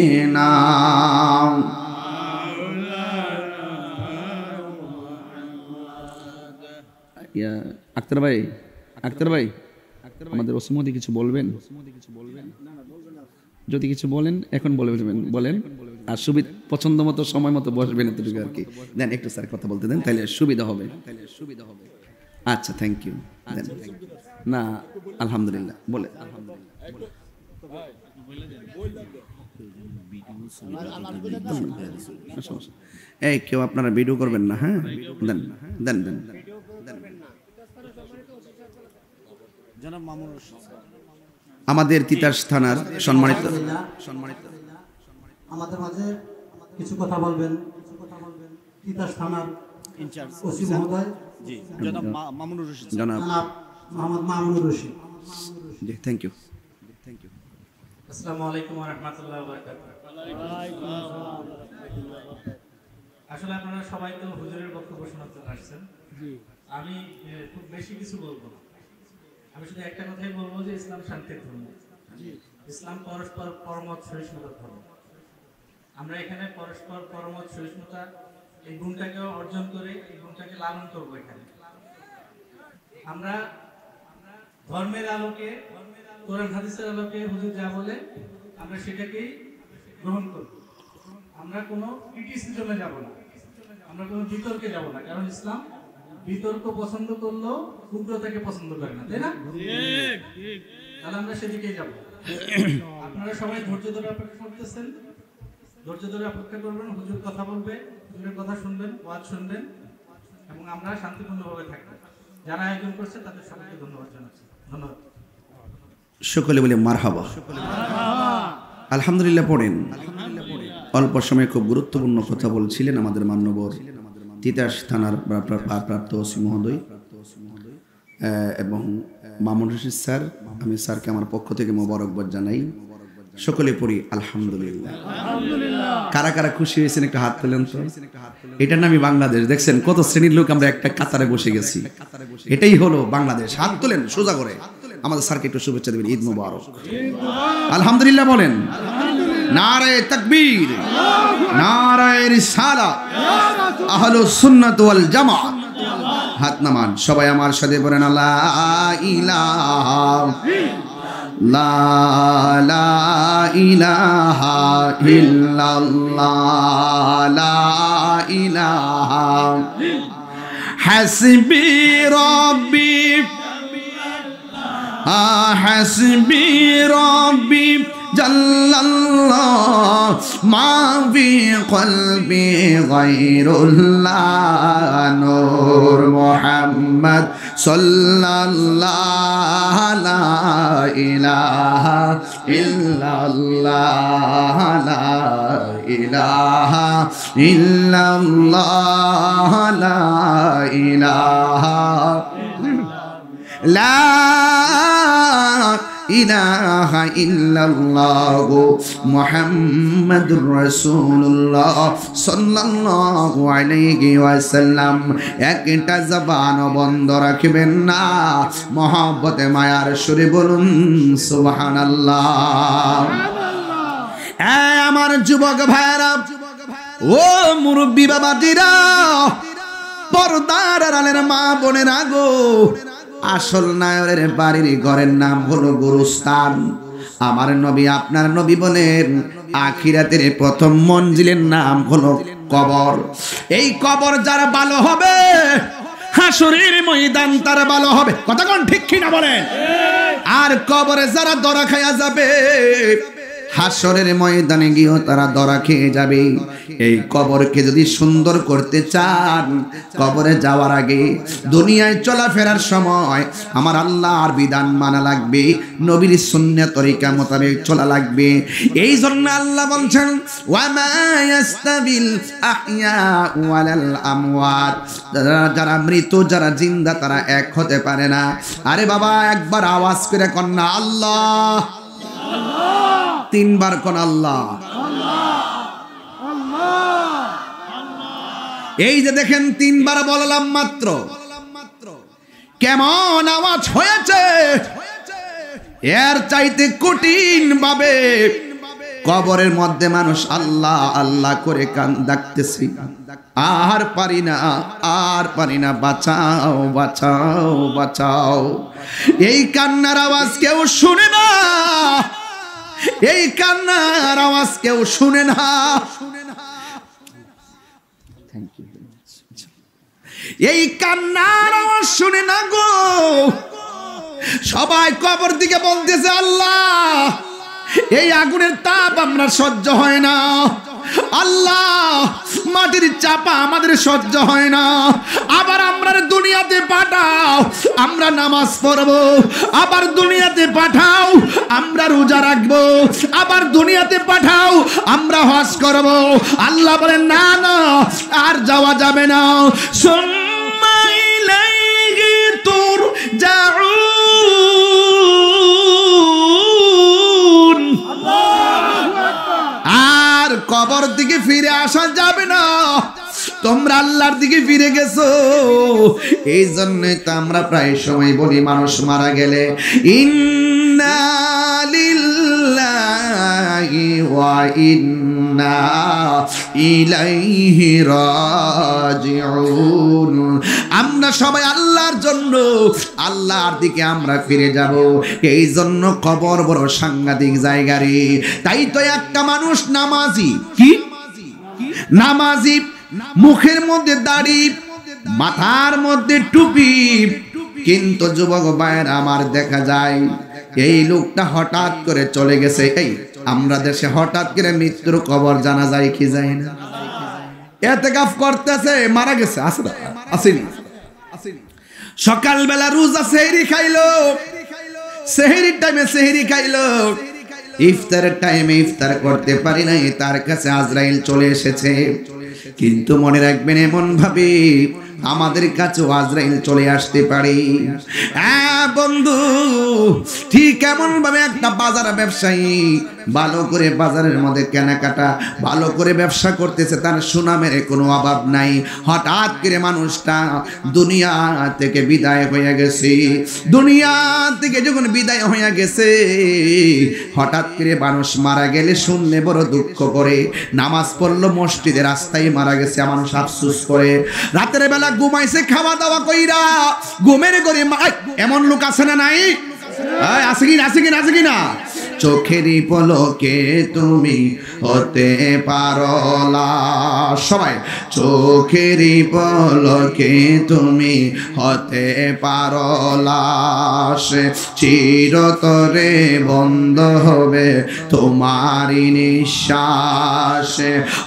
আক্তার ভাই, আক্তার ভাই, আমাদের ওসিমতি কিছু বলবেন? যদি কিছু বলেন এখন বলেন, আর সুবিধা পছন্দ মতো সময় মতো বসবেন এতটুকু আর কি। দেন একটু স্যার কথা বলতে দেন, তাহলে সুবিধা হবে। আচ্ছা, থ্যাংক ইউ। না আলহামদুলিল্লাহ বলে এই কেউ আপনারা ভিডিও করবেন না, হ্যাঁ? দেন দেন দেন। আমাদের তিতাস থানার সম্মানিত আমাদের মাঝে কিছু কথা বলবেন তিতাস থানার ইনচার্জ ওসি মহোদয়, জি জনাব মামুনুর রশিদ, জনাব মোহাম্মদ মামুনুর রশিদ। জি থ্যাংক ইউ। আসসালামু আলাইকুম ওয়া রাহমাতুল্লাহি ওয়া বারাকাতুহু। আসলে আপনারা সবাই তো হুজুরের বক্তব্য শোনাতে আসছেন, আমি খুব বেশি কিছু বলবো না। আমি শুধু একটা কথাই বলবো যে ইসলাম শান্তির ধর্ম, ইসলাম পরস্পর পরমত সহিষ্ণুতার ধর্ম। আমরা এখানে পরস্পর পরমত সহিষ্ণুতা এই গুণটাকে অর্জন করে এই গুণটাকে লালন করবো। এখানে আমরা ধর্মের আলোকে, কোরআন হাদিসের আলোকে হুজুর যা বলে আমরা সেটাকেই গ্রহণ করব। আমরা কোনো ক্রিটিসিজমে যাব না, আমরা কোনো বিতর্কে যাব না, কারণ ইসলাম বিতর্ক পছন্দ করলেও উগ্রতাকে পছন্দ করে না, তাই না? তাহলে আমরা সেদিকেই যাব। আপনারা সবাই ধৈর্য ধরে অপেক্ষা করতেছেন, ধৈর্য ধরে অপেক্ষা করবেন, হুজুর কথা বলবে, হুজুরের কথা শুনবেন, ওয়াজ শুনবেন, এবং আমরা শান্তিপূর্ণভাবে থাকবো। যারা আয়োজন করছে তাদের সবাইকে ধন্যবাদ জানাচ্ছি। ধন্যবাদ। সকলে বলে মারহাবা। আলহামদুলিল্লাহ পড়েন। অল্প সময়ে খুব গুরুত্বপূর্ণ কথা বলছিলেন আমাদের মান্যবর তিতাস থানার ভারপ্রাপ্ত ওসি মহোদয় এবং মামুন রশিদ স্যার। আমি স্যারকে আমার পক্ষ থেকে মোবারকবাদ জানাই। সকলে পড়ি আলহামদুলিল্লাহ। কারা কারা খুশি হয়েছেন একটু হাত তোলেন তো। এটার নামই বাংলাদেশ। দেখছেন কত শ্রেণীর লোক আমরা একটা কাতারে বসে গেছি। এটাই হলো বাংলাদেশ। হাত তোলেন সোজা করে। আমাদের স্যারকে একটু শুভেচ্ছা দেবেন। ঈদ মুবারক। আলহামদুলিল্লাহ বলেন। নারে তাকবীর, নারে রিসালাত, আহলুস সুন্নাত ওয়াল জামাত। হাত নামান সবাই আমার সাথে বলেন লা ইলাহা লা ইলাহা ইল্লাল্লাহ, লা ইলাহা হাসবি রাব্বি হাসবি রাব্বি জাল্লাল্লাহ মা ফি কলবি গায়রুল্লাহ নূর মুহাম্মদ সাল্লাল্লাহ লা ইলাহা ইল্লাল্লাহ লা ইলাহা ইল্লাল্লাহ লা ইলাহা লা ইলাহা ইল্লাল্লাহ মুহাম্মাদুর রাসূলুল্লাহ সাল্লাল্লাহু আলাইহি ওয়াসাল্লাম। একটা জবান বন্ধ রাখবেন না, মহব্বতে মায়ার সুরে বলুন সুবহানাল্লাহ। আমার যুবক ভাইরা, ও মুরব্বী বাবাজিরা, পর্দার আড়ালের মা বোনেরা গো, আসল নায়রের বাড়ির ঘরের নাম হলো গুরুস্থান। আমার নবী আপনার নবী বলেন আখিরাতের প্রথম মঞ্জিলের নাম হলো কবর। এই কবর যারা ভালো হবে, হাসরের ময়দান তারা ভালো হবে। কথা কোন ঠিক কি না বলেন? আর কবরে যারা দরা খায়া যাবে, হাসরের ময়দানে গিয়েও তারা দরা খেয়ে যাবে। এই কবরকে যদি সুন্দর করতে চান, কবরে যাওয়ার আগে দুনিয়ায় চলাফেরার সময় আমার আল্লাহর বিধান মানা লাগবে, নবীর সুন্নাত তরিকা মোতাবেক চলা লাগবে। এই জন্য আল্লাহ বলছেন ওয়ামা ইয়াস্তাবিল আহইয়া ওয়ালাল আমওয়াত, যারা মৃত যারা জিন্দা তারা এক হতে পারে না। আরে বাবা একবার আওয়াজ করে কন্যা আল্লাহ, তিনবার কোন আল্লাহ। এই যে দেখেন তিনবার বললাম মাত্র, কেমন আওয়াজ হয়েছে। এর চাইতে কঠিন ভাবে কবরের মধ্যে মানুষ আল্লাহ আল্লাহ করে কান ডাকতেছি, আর পারি না, আর পারি না, বাঁচাও বাঁচাও বাঁচাও। এই কান্নার আওয়াজ কেউ শুনে না, এই কান্নার আওয়াজ কেউ শুনে না। এই কান্নার আওয়াজ শুনে না গো। সবাই কবর দিকে বলতেছে আল্লাহ এই আগুনের তাপ আমরা সহ্য হয় না, আল্লাহ মাটির চাপা আমাদের সহ্য হয় না, আবার আমরা দুনিয়াতে পাঠাও আমরা নামাজ পড়বো, আবার দুনিয়াতে পাঠাও আমরা রোজা রাখবো, আবার দুনিয়াতে পাঠাও আমরা হজ করব। আল্লাহ বলেন না না আর যাওয়া যাবে না। সুম্মা ইলাইহি তুরজাউন, আর কবর দিকে ফিরে আসা যাবে না। তোমরা আল্লাহর দিকে ফিরে গেছো। এই জন্যই তো আমরা প্রায় সময় বলি মানুষ মারা গেলে ইন্না লিল্লাহি ওয়া ইন্না ইলাইহি রাজিউন। আমরা সবাই আল্লাহর জন্য আল্লাহর দিকে আমরা ফিরে যাব। এই জন্য কবর বড় সাংঘাতিক জায়গা রে। তাই তো একটা মানুষ নামাজি, কি নামাজি, মুখের মধ্যে দাড়ি, মাথার মধ্যে টুপি, কিন্তু যুবক ভাইয়ের আমার দেখা যায় এই লোকটা হঠাৎ করে চলে গেছে। এই আমরা দেশে হঠাৎ করে মৃত্যুর খবর জানা যায় কি যায় না? ইতিকাফ করতেছে, মারা গেছে, আসেনি। সকালবেলা রোজা সেহরি খাইলো, সেহরির টাইমে সেহরি খাইলো, ইফতারের টাইমে ইফতার করতে পারি নাই, তার কাছে আজরাইল চলে এসেছে। কিন্তু মনে রাখবেন, এমন ভাবে আমাদের কাছে আজরাইল চলে আসতে পারে। হ্যাঁ বন্ধু, ঠিক এমন ভাবে একটা বাজার ব্যবসায়ী ভালো করে বাজারের মধ্যে কেনাকাটা ভালো করে ব্যবসা করতেছে, তার সুনামের কোনো অভাব নাই। হঠাৎ করে মানুষটা দুনিয়া থেকে বিদায় হয়ে গেছে। দুনিয়া থেকে যখন বিদায় হয়ে গেছে, হঠাৎ করে মানুষ মারা গেলে শুনলে বড় দুঃখ করে। নামাজ পড়লো মসজিদের রাস্তায় মারা গেছে, মানুষ আফসোস করে। রাতের বেলা ঘুমাইছে খাওয়া দাওয়া কইরা, ঘুমের ঘরে এমন লোক আছে না নাই? আছে কি আছে কি না? চোখেরই পলকে তুমি হতে পারো লাশ, সবাই চোখেরই পলকে তুমি হতে পারো লাশ। চিরতরে বন্ধ হবে তোমারি নিঃশ্বাস,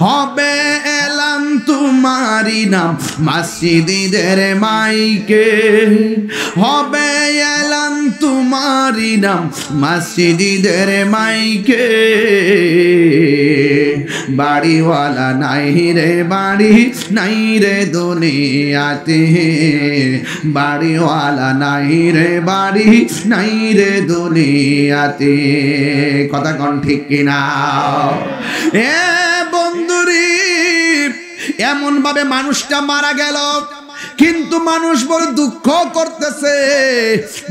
হবে এলান তোমারি নাম মসজিদের মাইকে, হবে এলান তোমারি নাম মসজিদের মাইকে। বাড়িওয়ালা নাই রে বাড়ি নাই রে দুনিয়াতে, বাড়িওয়ালা নাই রে বাড়ি নাই রে দুনিয়াতে। কথা কোন ঠিক কিনা? এ বন্ধুরি, এমন ভাবে মানুষটা মারা গেল, কিন্তু মানুষ বড় দুঃখ করতেছে,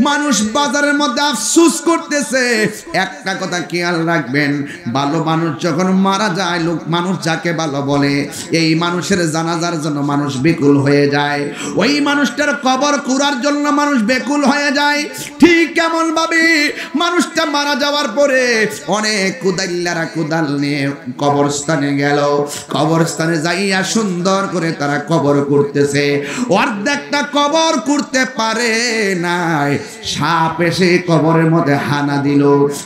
মানুষ বাজারের মধ্যে আফসোস করতেছে। একটা কথা খেয়াল রাখবেন, ভালো মানুষ যখন মারা যায়, লোক মানুষ যাকে ভালো বলে, এই মানুষের জানাজার জন্য মানুষ বেকুল হয়ে যায়, ওই মানুষটার কবর কুড়ার জন্য মানুষ বেকুল হয়ে যায়। ঠিক কেমন ভাবে মানুষটা মারা যাওয়ার পরে অনেক কুদাইল্লারা কুদাল নিয়ে কবরস্থানে গেল, কবরস্থানে যাইয়া সুন্দর করে তারা কবর করতেছে। অর্ধেকটা কবর করতে পারে নাই, সাপ এসে কবরের মধ্যে হানা দিল,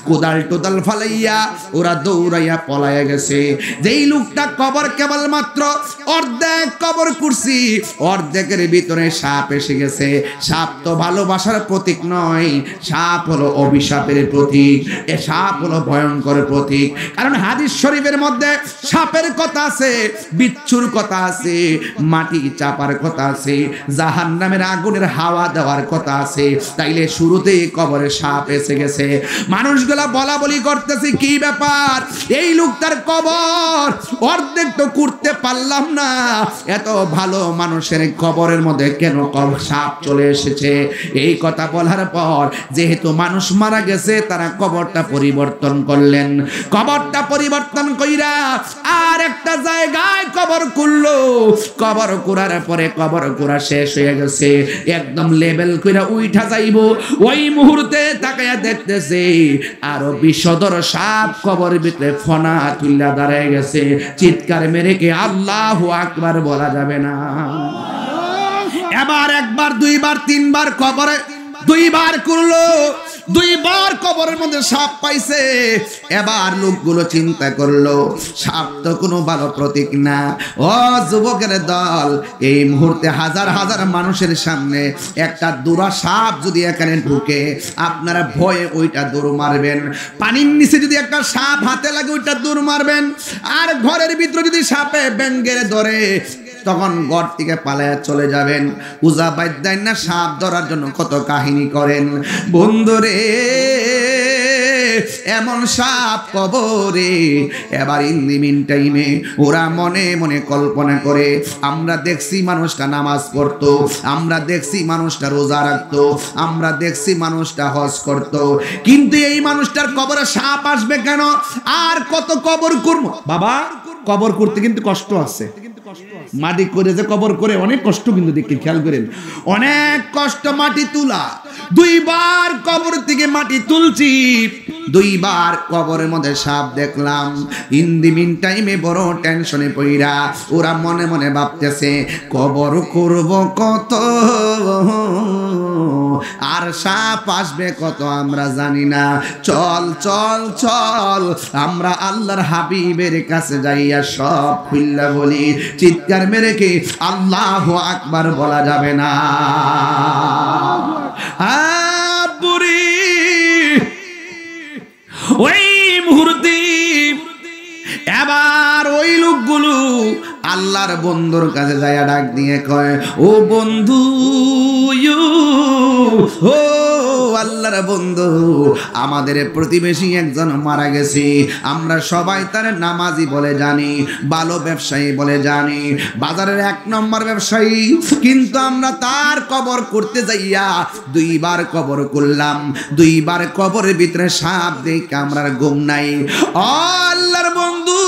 কোদাল টোদাল ফালাইয়া ওরা দৌড়াইয়া পলাইয়া গেছে। যেই লোকটা কবর কেবলমাত্র অর্ধেক কবর করছি, অর্ধেকের ভিতরে সাপ এসে গেছে। সাপ তো ভালোবাসার প্রতীক নয়, সাপ হলো অভিশাপের প্রতীক। এ সাপ হলো ভয়ঙ্কর প্রতীক, কারণ হাদিস শরীফের মধ্যে সাপের কথা আছে, বিচ্ছুর কথা আছে, মাটি চাপার কথা আছে, জাহান্নামের আগুনের হাওয়া দেওয়ার কথা আছে। তাইলে শুরুতেই কবরে সাপ এসে গেছে। মানুষগুলা বলা বলি করতেছে, কি ব্যাপার, এই লোকটার কবর অর্ধেক তো করতে পারলাম না, এত ভালো মানুষের কবরের মধ্যে কেন সাপ চলে এসেছে? এই কথা বলার পর যেহেতু মানুষ মারা গেছে, তারা কবরটা পরিবর্তন করলেন। কবরটা পরিবর্তন কইরা আর একটা জায়গায় কবর করলো। কবর করার পরে কবর করা শেষ হয়ে গেছে, একদম লেভেল কইরা উইঠা যাইবো, ওই মুহূর্তে তাকায়া দেখতেছে আরো বিষধর সাপ কবরের ভিতরে ফনা তুইলা দাঁড়ায় গেছে। চিৎকার মেরে কে আল্লাহু আকবার বলা যাবে না? এবার একবার দুইবার তিনবার কবরে দুইবার করলো, দুইবার কবরের মধ্যে সাপ পাইছে। এবার লোকগুলো চিন্তা করলো, সাপ তো কোনো ভালো প্রতীক না। ও যুবকের দল, এই মুহূর্তে হাজার হাজার মানুষের সামনে একটা দুরা সাপ যদি এখানে ঢুকে, আপনারা ভয়ে ওইটা দৌড় মারবেন। পানির নিচে যদি একটা সাপ হাতে লাগে, ওইটা দৌড় মারবেন। আর ঘরের ভিতরে যদি সাপে ব্যাঙ্গের ধরে, তখন ঘর থেকে পালায়া চলে যাবেন। উজা বাইদ্যায় না সাপ ধরার জন্য কত কাহিনী করেন বন্ধুরে। এমন সাপ কবরে। এবার ইন দি মিন টাইমে ওরা মনে মনে কল্পনা করে, আমরা দেখছি মানুষটা নামাজ পড়তো, আমরা দেখছি মানুষটা রোজা রাখতো, আমরা দেখছি মানুষটা হজ করতো, কিন্তু এই মানুষটার কবরে সাপ আসবে কেন? আর কত কবর করবো বাবা? কবর করতে কিন্তু কষ্ট আছে, মাটি করে যে কবর করে অনেক কষ্ট, কিন্তু দেখি খেয়াল করেন অনেক কষ্ট মাটি তোলা। 2 বার কবর থেকে মাটি তুলছি, 2 বার কবরের মধ্যে সাপ দেখলাম। ইন দি মিন টাইমে বড় টেনশনে পইরা ওরা মনে মনে ভাবতেছে কবর করব কত, আর সাপ আসবে কত আমরা জানি না। চল চল চল আমরা আল্লাহর হাবিবের কাছে যাইয়া সব খুললা বলি। চিৎকার মেরে কি আল্লাহু আকবার বলা যাবে না? বুড়ি ওই মুহূর্তে এবার ওই লোকগুলো আল্লাহর বন্ধুর কাছে যাইয়া ডাক দিয়ে কয়, ও বন্ধু, ও আল্লাহর বন্ধু, আমাদের প্রতিবেশী একজন মারা গেছে, আমরা সবাই তার নামাজি বলে জানি, ভালো ব্যবসায়ী বলে জানি, বাজারের 1 নম্বর ব্যবসায়ী, কিন্তু আমরা তার কবর করতে যাইয়া 2 বার কবর করলাম, 2 বার কবরের ভিতরে সাপ দেখে আমরা ঘুম নাই। ও আল্লাহর বন্ধু,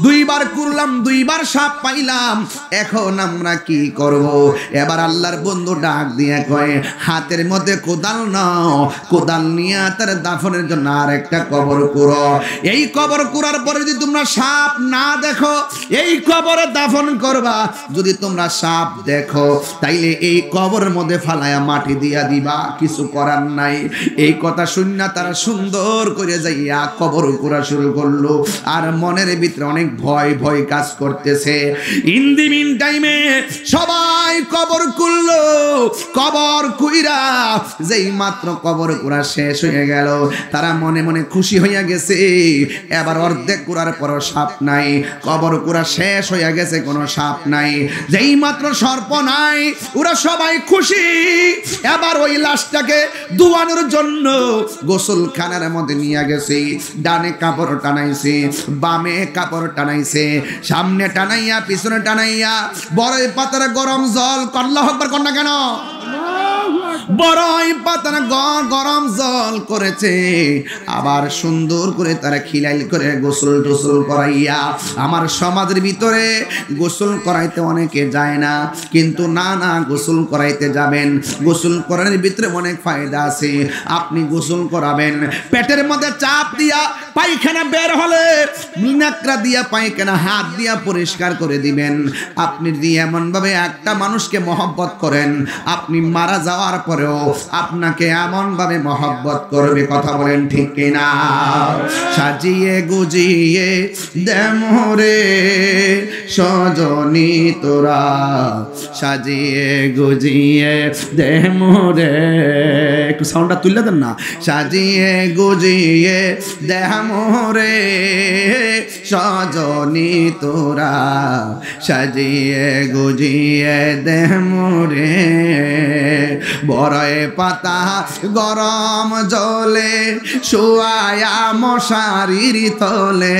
2 বার করলাম, 2 বার সাপ পাইলাম, এখন আমরা কি করব? এবার আল্লাহর বন্ধু ডাক দিয়ে কয়, হাতের মধ্যে কোদাল নাও, কোদাল নিয়ে তার দাফনের জন্য আর একটা কবর করো। এই কবর করার পরে যদি তোমরা সাপ না দেখো, এই কবরে দাফন করবা। যদি তোমরা সাপ দেখো তাইলে এই কবরের মধ্যে ফালায়া মাটি দিয়া দিবা, কিছু করার নাই। এই কথা শুননা তারা সুন্দর করে যাইয়া কবর করা শুরু করলো, আর মনের ভিতরে অনেক ভয় ভয় কাজ করতেছে। ইন দি মিন টাইমে সবাই কবর করলো, কবর কুইরা যেই মাত্র কবর কুড়া শেষ হয়ে গেল, তারা মনে মনে খুশি হইয়া গেছে। এবার অর্ধেক কুড়ার পরও সাপ নাই, কবর কুড়া শেষ হইয়া গেছে, কোনো সাপ নাই, যেই মাত্র সর্প নাই, ওরা সবাই খুশি। এবার ওই লাশটাকে ধোয়ানোর জন্য গোসলখানার মধ্যে নিয়ে গেছে। ডানে কাপড় টানাইছে, বামে কাপড় টানাইছে, সামনে টানাইয়া পিছনে টানাইয়া বড়ই পাতার গরম জল, আল্লাহু আকবার কর না কেন? বড়ই পাতার গরম জল করেছে, আবার সুন্দর করে তারা খিলাইল করে গোসল টোসল করাইয়া। আমার সমাজের ভিতরে গোসল করাইতে অনেকে যায় না, কিন্তু না না গোসল করাইতে যাবেন। গোসল করানোর ভিতরে অনেক ফায়দা আছে। আপনি গোসল করাবেন, পেটের মধ্যে চাপ দিয়া পায়খানা বের হলে মিনাকড়া দিয়া পায়খানা হাত দিয়া পরিষ্কার করে দিবেন। আপনি দিয়ে এমন ভাবে একটা মানুষকে মহব্বত করেন, আপনি মারা যাওয়ার পরেও আপনাকে এমন ভাবে মহব্বত করবে। কথা বলেন ঠিক কিনা? সাজিয়ে গুজিয়ে দেমরে সজনী তোরা, সাজিয়ে গুজিয়ে দেমরে, একটু সাউন্ডটা তুললে দেন না। সাজিয়ে গুজিয়ে দেমরে সজনী তোরা, সাজিয়ে গুজিয়ে দেমরে, বড়ই পাতা গরম জলে শুয়ায়া মশারির তলে,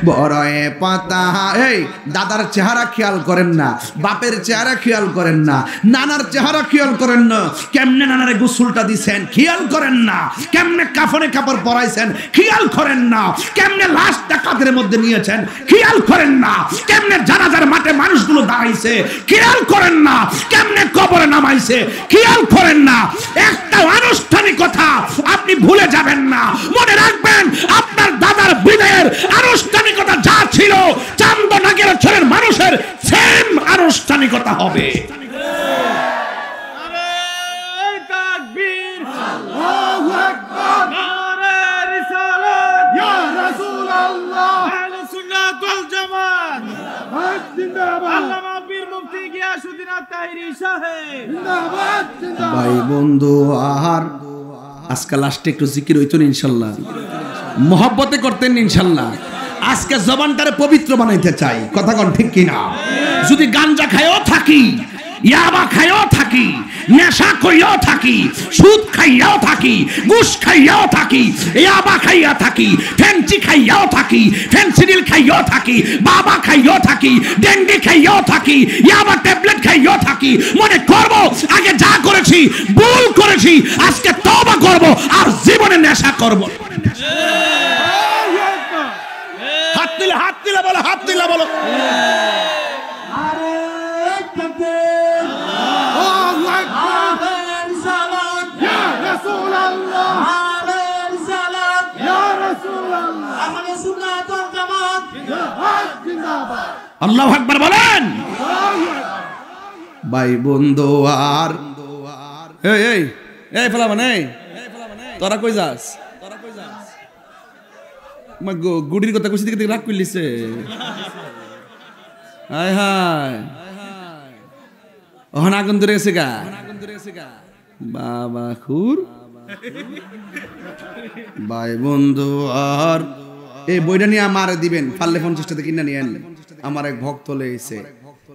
বড়ই পাতা। এই দাদার চেহারা খেয়াল করেন না, বাপের চেহারা খেয়াল করেন না, নানার চেহারা খেয়াল করেন না, কেমনে নানারে গোসলটা দিছেন খেয়াল করেন না, কেমনে কাফনে কাপড় পরাইছেন খেয়াল করেন না, কেমনে লাশটা কাঁধের মধ্যে নিয়েছেন খেয়াল করেন না, কেমনে জানাজার মাঠে মানুষগুলো দাঁড়াইছে খেয়াল করেন না, কেমনে কবরে নামাইছে খেয়াল করেন না। একটা আনুষ্ঠানিকতা আপনি ভুলে যাবেন না, মনে রাখবেন আপনার দাদার বিদায়ের আনুষ্ঠানিকতা যা ছিল চান্দনাগের ছেলের মানুষের সেম আনুষ্ঠানিকতা হবে। ভাই বন্ধু, আর আজকে লাস্টে একটু জিকির হইতো না ইনশাল্লাহ, মহব্বতে করতেন ইনশাল্লাহ। আজকে জবানটারে পবিত্র বানাইতে চাই, কথা কোন ঠিক কিনা? যদি গাঞ্জা খায়ও থাকি, ইয়াবা খায়ও থাকি, নেশা কইয়াও থাকি, সুদ খাইয়াও থাকি, ঘুষ খাইয়াও থাকি, ইয়াবা খাইয়া থাকি, ফেন্সি খাইয়াও থাকি, ফেন্সিডিল খাইয়াও থাকি, বাবা খাইয়াও থাকি, ডেঙ্গি খাইয়াও থাকি, ইয়াবা ট্যাবলেট খাইয়াও থাকি, মনে করব আগে যা করেছি ভুল করেছি, আজকে তওবা করব আর জীবনে নেশা করব। হাত দিলে বলো, হাত দিলে বলো। আরে তাকবীর, আল্লাহু আকবার, রিসালাত ইয়া রাসূলুল্লাহ, আরে রিসালাত ইয়া রাসূলুল্লাহ, আহলে সুন্নাত ওয়াল জামাত জিন্দাবাদ জিন্দাবাদ। আল্লাহু আকবার বলেন। ভাই বন্ধু আর এই এই এই ফেলা মানে তোরা কই যাস? গুড়ির কথা কইছি দিকে রাগ করলিছে। হায় হায় ওহন আগুন ধরে গেছে গা বাবা খুর। ভাই বন্ধু আর এই বইটা নিয়ে আমার দিবেন, পারলে 50 টাকা কিনে নিয়ে আনলেন। আমার এক ভক্ত লেগেছে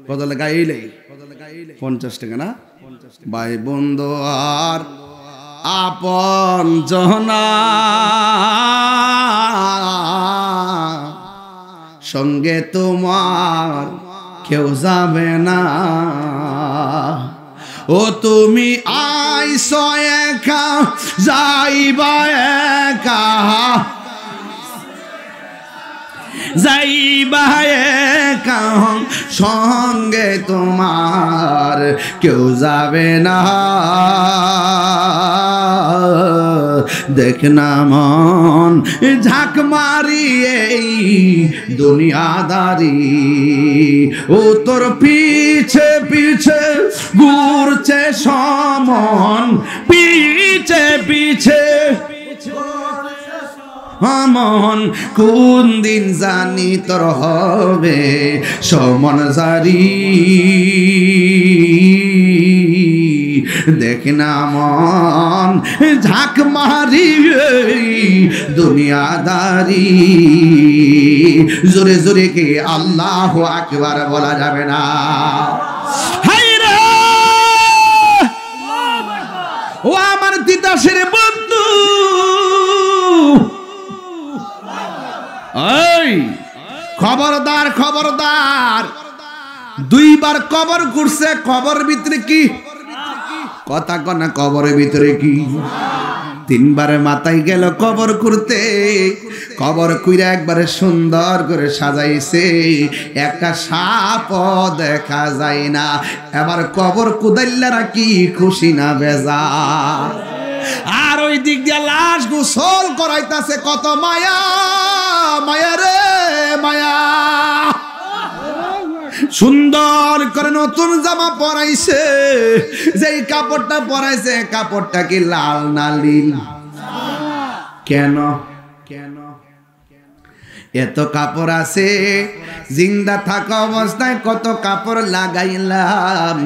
কত লাগাইলে 50 টাকা না। ভাই বন্ধু আর আপন জনা সঙ্গে তোমার কেউ যাবে না, ও তুমি আইছো একা যাইবা একা, যাইবা একা সঙ্গে তোমার কেউ যাবে না। দেখ না মন ঝাঁক মারিয়ে দুনিয়াদারি, ও তোর পিছে পিছে ঘুরছে সমন, পিছে পিছে মন কোন দিন জানি তোর হবে সমন জারি। দেখ না মন ঝাঁক মারি দুনিয়াদারি, জোরে জোরে কে আল্লাহু আকবার বলা যাবে না। হায়রে ও আমার তিতাসের বন্ধু, এই খবরদার খবরদার, দুইবার কবর ঘুরছে, কবর ভিতরে কি কথা কনা, কবরের ভিতরে কি তিনবারে মাথায় গেল কবর করতে, কবর কুইরা একবারে সুন্দর করে সাজাইছে, একটা সাপও দেখা যায় না। এবার কবর কুদাইল্লারা কি খুশি না বেজা, আর ওই দিক দিয়ে লাশ গোসল করাইতাছে, কত মায়া মায়া রে মায়া। সুন্দর করে নতুন জামা পরাইছে, যেই কাপড়টা পরাইছে কাপড়টা কি লাল না নীল? কেন কেন এত কাপড় আছে? জিন্দা থাকা অবস্থায় কত কাপড় লাগাইলাম,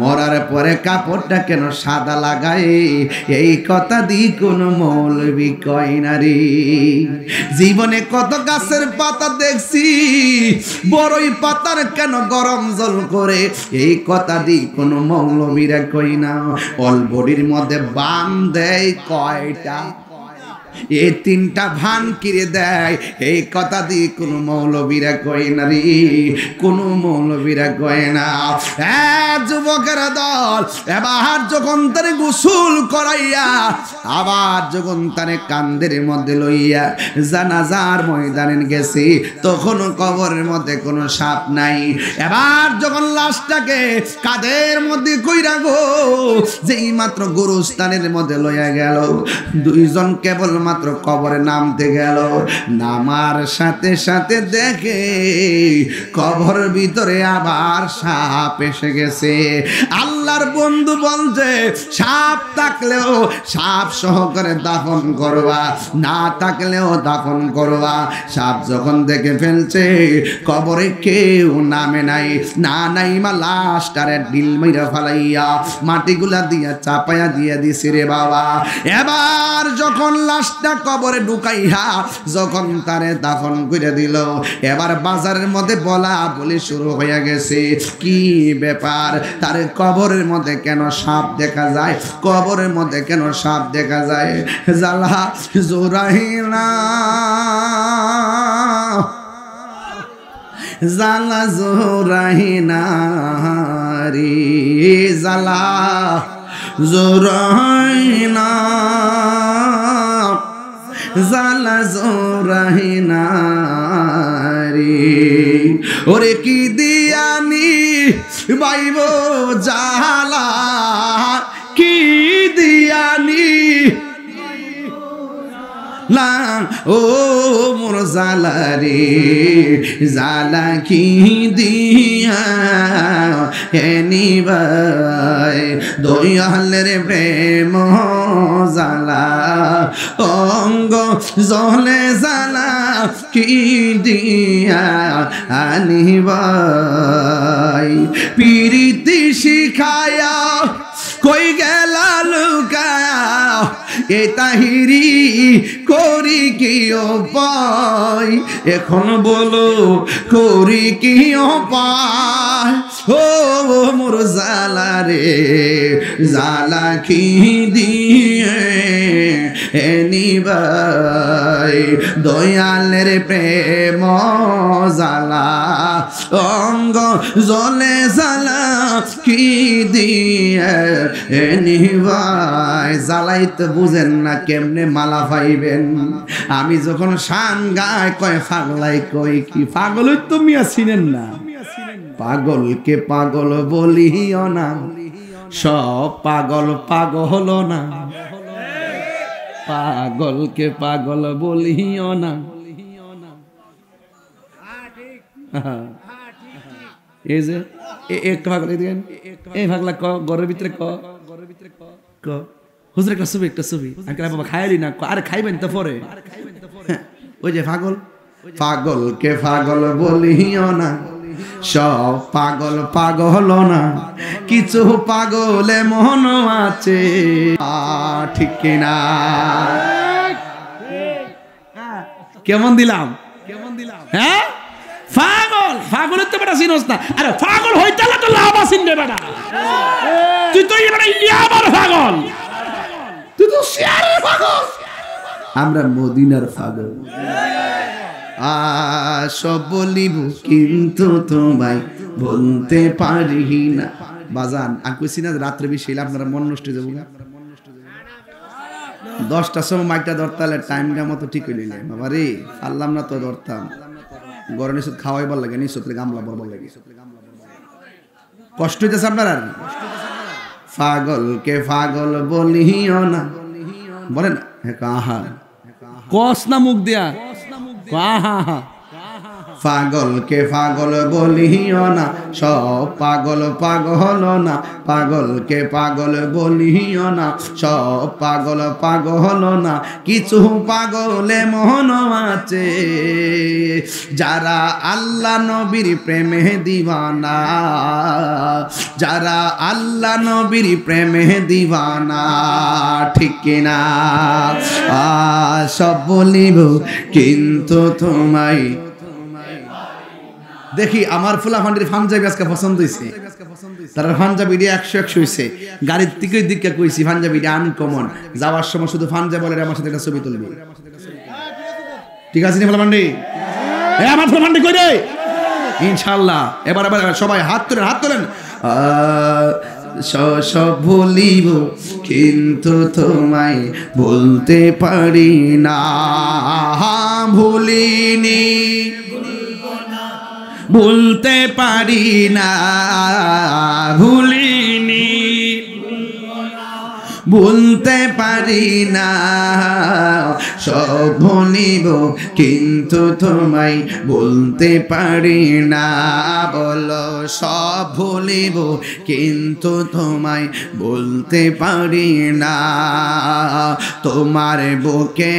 মরার পরে কাপড়টা কেন সাদা লাগাই? এই কথা দি কোন মৌলবি কয় না রে। জীবনে কত গাছের পাতা দেখছি, বড়ই পাতার কেন গরম জল করে? এই কথা দি কোন মৌলবীরা কই না। অলবডির মধ্যে বান দেয় কয়টা? এই তিনটা ভান কিরে দেয়, এই কথা দিয়ে কোন মৌলবীরা কয় না রে, কোন মৌলবীরা কয় না। যুবকের দল এবার যখন তারে গোসল করাইয়া, আবার যখন তারে কান্দের মধ্যে লইয়া জানাজার ময়দানে গেছে, তখন কবরের মধ্যে কোনো সাপ নাই। এবার যখন লাশটাকে কাঁধের মধ্যে কইরা গো, যেই মাত্র গোরস্থানের মধ্যে লইয়া গেল, দুইজন কেবল মাত্র কবরে নামতে গেল, নামার সাথে সাথে দেখে কবর ভিতরে আবার সাপ এসে গেছে। আল্লাহর বন্ধু বলছে, সাপ থাকলেও সাপ সহকারে দাফন করবা, না থাকলেও দাফন করবা। সাপ যখন দেখে ফেলছে কবরে কেউ নামে নাই, না নাই মা লাশটারে ঢিল মাইরা ফালাইয়া মাটিগুলা দিয়া চাপাইয়া দিয়া দিছে রে বাবা। এবার যখন লাশ লাশটা কবরে ঢুকাইয়া যখন তারে দাফন করে দিল, এবার বাজারের মধ্যে বলা বলি শুরু হয়ে গেছে। কি ব্যাপার, তার কবরের মধ্যে কেন সাপ দেখা যায়, কবরের মধ্যে কেন সাপ দেখা যায়? জালা জোরাহিনা জালা জোরাহিনা রে, জালা জোরাহিনা জালা জোরাহিনা রে। ওরে কি দিয়ানি বাইব জালা, কি দিয়ানি লা ও মোর জালা রে, জালা কি দিয়া এনিবাই দয়ালের প্রেম জালা, অঙ্গ জলে জালা কি দিয়া আনিবাই। পিরিতি শিখায়া কই গেলা লুকায়া, এ তাহিরি করি কি উপায়, এখন বলো করি কি উপায়? ও মোর জালা রে, জালা কি দিয়ে এনিবাই দয়ালের প্রেম জালা, অঙ্গ জলে জালা কি দিয়ে এনিবাই। জ্বালাইতে বুঝেন না কেমনে মালা পাইবেন। আমি যখন শান গায় কয় পাগলাই, কই কি পাগল তুমি চিনেন না? পাগলকে পাগল বলিও না, সব পাগল পাগল না। পাগলকে পাগল বলিও না। এই যে একটা পাগল এই পাগলা ক ঘরের ভিতরে ক হুজুর একটা ছবি, একটা ছবি। বাবা খাইলি না? আরে খাইবেন তো পরে। ওই যে পাগল, পাগলকে পাগল বলিও না, সব পাগল পাগল না। কিছু পাগলে মন আছে, ঠিক কিনা? কেমন দিলাম? হ্যাঁ, পাগল পাগলের তো বেটা চিনস না। আরে পাগল হইতে তো লাভ আসিন রে বেটা, তুই তো এবারে ইয়াবার পাগল, তুই তো শেয়ারের পাগল, আমরা মদিনার পাগল। সব বলিব কিন্তু তোমায় বলতে পারি না। বাজান আমি কইছি না রাত্রে বেশি আপনারা মন নষ্ট হয়ে যাবো। 10টার সময় মাইকটা ধরতালে টাইমটা মতো ঠিক হইলে বাবা রে, পারলাম না তো ধরতাম। গরম নিশ্চয় খাওয়াইবার লাগে, নিশ্চয় গামলা বরবার লাগে, কষ্ট হইতেছে আপনার। আর পাগলকে পাগল বলিও না, বলেন কাহা কস না মুখ দিয়া, পাগলকে পাগল বলিও না, সব পাগল পাগল না। পাগলকে পাগল বলিও না, সব পাগল পাগল না। কিছু পাগলে মন আছে, যারা আল্লাহ নবীর প্রেমে দিওয়ানা, যারা আল্লাহ নবীর প্রেমে দিওয়ানা, ঠিক কিনা? সব বলিব কিন্তু তোমায়। দেখি আমার ফুলা ফান্ডির পাঞ্জাবি আজকে পছন্দ হয়েছে, তার পাঞ্জাবিটা 100 হয়েছে। গাড়ির দিকে দিকে কইছি পাঞ্জাবিটা আনকমন, যাওয়ার সময় শুধু পাঞ্জাবি বলে আমার সাথে একটা ছবি তুলবি, ঠিক আছে? ফুলা ফান্ডি আমার ফুলা ফান্ডি কই রে? ইনশাআল্লাহ এবার এবার সবাই হাত তোলেন, হাত তোলেন। সব ভুলিব কিন্তু তোমায় বলতে পারি না, ভুলিনি ভুলতে পারি না, ভুলিনি ভুলতে পারি না। সব ভুলিব কিন্তু তোমায় বলতে পারি না, বলো সব ভুলিব কিন্তু তোমায় বলতে পারি না। তোমার বুকে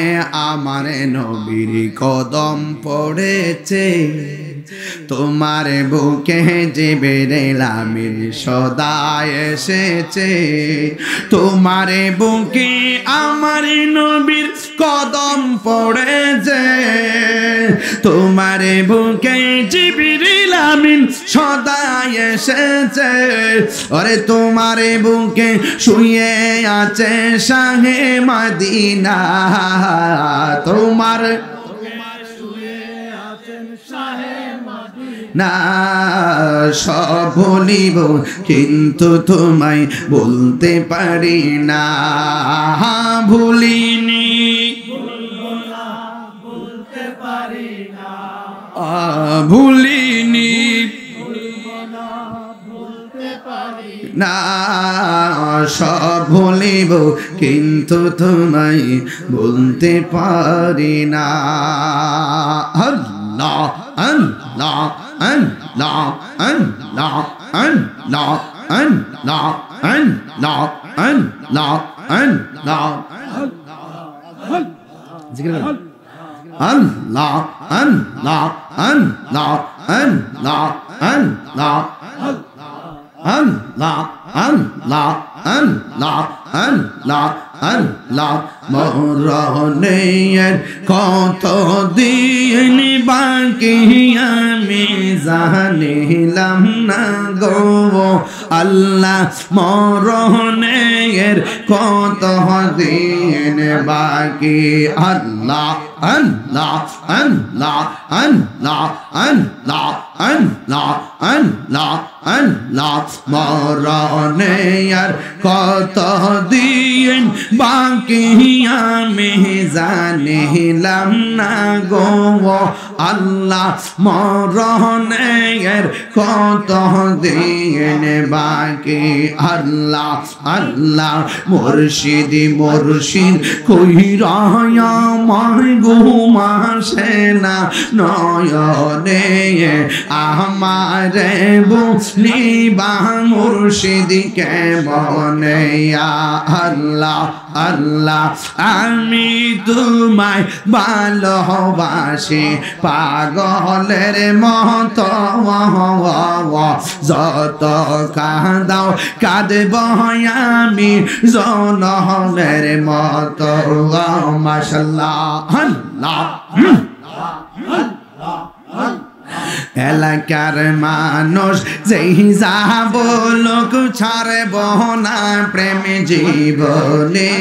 আমার নবীর কদম পড়েছে, তোমার বুকে জিবরিল আমিন সদা এসেছে তোমার বুকে আমার নবীর কদম পড়েছে তোমার বুকে জিবরিল আমিন সদা এসেছে ওরে তোমার বুকে শুয়ে আছে শাহে মদিনা তোমার না সব ভুলিব কিন্তু তোমায় বলতে পারি না ভুলিনি ভুলিনি না সব ভুলিব কিন্তু তোমায় বলতে পারি না আল্লাহ আল্লাহ আল্লাহ আল্লাহ আল্লাহ আল্লাহ আল্লাহ আল্লাহ আল্লাহ জিকির করো আল্লাহ আল্লাহ আল্লাহ আল্লাহ আল্লাহ আল্লাহ আল্লাহ আল্লাহ আল্লাহ আল্লাহ মরণের কত দিন বাকি আমি জানিলাম না গো আল্লাহ মরণের কত দিন বাকি আল্লাহ আল্লাহ আল্লাহ আল্লাহ আল্লাহ আল্লাহ আল্লাহ আল্লাহ মরণের কত দিন বাকি আমি জানিলাম না গো আল্লাহ মরণের কত দিন বাকি আল্লাহ আল্লাহ মুর্শিদ মুর্শিদ কইরা আমার ঘুমাসে না নয়নে আমারে বুঝলিবা মুর্শিদ কেমনে আল্লাহ আল্লাহ আমি তোমায় ভালোবাসি পাগলের মতো যত কাঁদাও কাঁদব আমি জনমের মতো মাশাআল্লাহ আল্লাহ এলাকার মানুষ যেই যা বলুক ছাড়ব না প্রেম জীবনে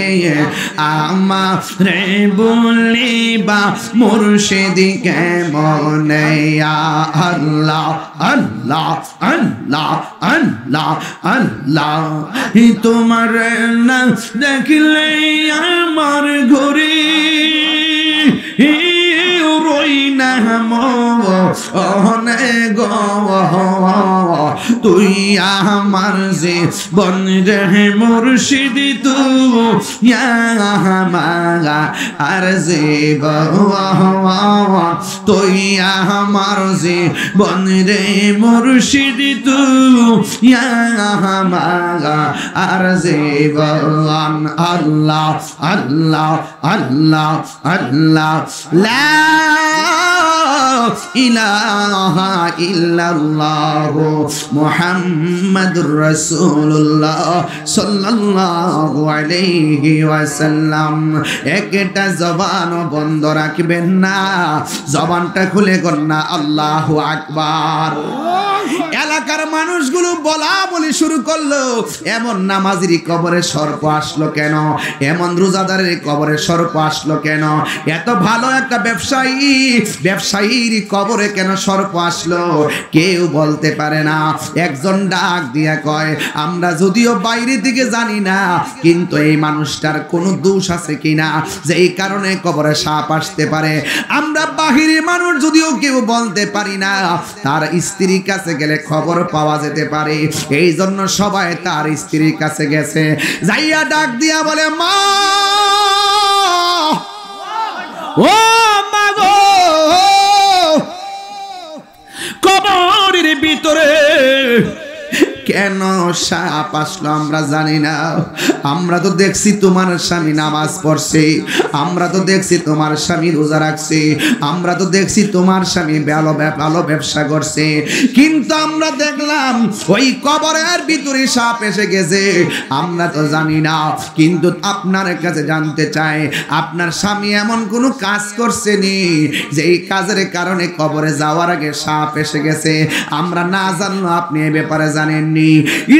আমারে বলিবা মুর্শিদ কেমনে আল্লাহ আল্লাহ আল্লাহ আল্লাহ আল্লাহ তোমার না দেখলে আমার ঘরে রই না অনেক তুই আমার যে বন রে মুর্শিদ তুই আমার আর যে তুই আমার যে বন রে মুর্শিদ তুই আমার আর যে বন আল্লাহ আল্লাহ আল্লাহ আল্লাহ লা ইলাহা ইল্লাল্লাহ মুহাম্মাদুর রাসূলুল্লাহ সাল্লাল্লাহু আলাইহি ওয়াসাল্লাম একটা জবান বন্ধ রাখবেন না জবানটা খুলে কন্না আল্লাহু আকবার এলাকার মানুষগুলো বলা বলি শুরু করলো এমন নামাজির কবরে সর্প আসলো কেন এমন রোজাদারের কবরে সর্প আসলো কেন এত ভালো একটা ব্যবসায়ীর কবরে কেন সর্প আসলো কেউ বলতে পারে না একজন ডাক দিয়া কয় আমরা যদিও বাইরে দিকে জানি না কিন্তু এই মানুষটার কোনো দোষ আছে কিনা যে এই কারণে কবরে সাপ আসতে পারে আমরা বাহিরে মানুষ যদিও কেউ বলতে পারি না তার স্ত্রীর কাছে গেলে খবর পাওয়া যেতে পারে এই জন্য সবাই তার স্ত্রীর কাছে গেছে যাইয়া ডাক দিয়া বলে মা ও মা গো কবরের ভিতরে কেন সাপ আসলো আমরা জানি না। আমরা তো দেখছি তোমার স্বামী নামাজ পড়ছে, আমরা তো দেখছি তোমার স্বামী রোজা রাখছে, আমরা তো দেখছি তোমার স্বামী ভালো ব্যবসা করছে, কিন্তু আমরা দেখলাম ওই কবরের ভিতরে সাপ এসে গেছে। আমরা তো জানি না, কিন্তু আপনার কাছে জানতে চাই আপনার স্বামী এমন কোন কাজ করছে নি যে এই কাজের কারণে কবরে যাওয়ার আগে সাপ এসে গেছে? আমরা না জানলো আপনি এই ব্যাপারে জানেননি।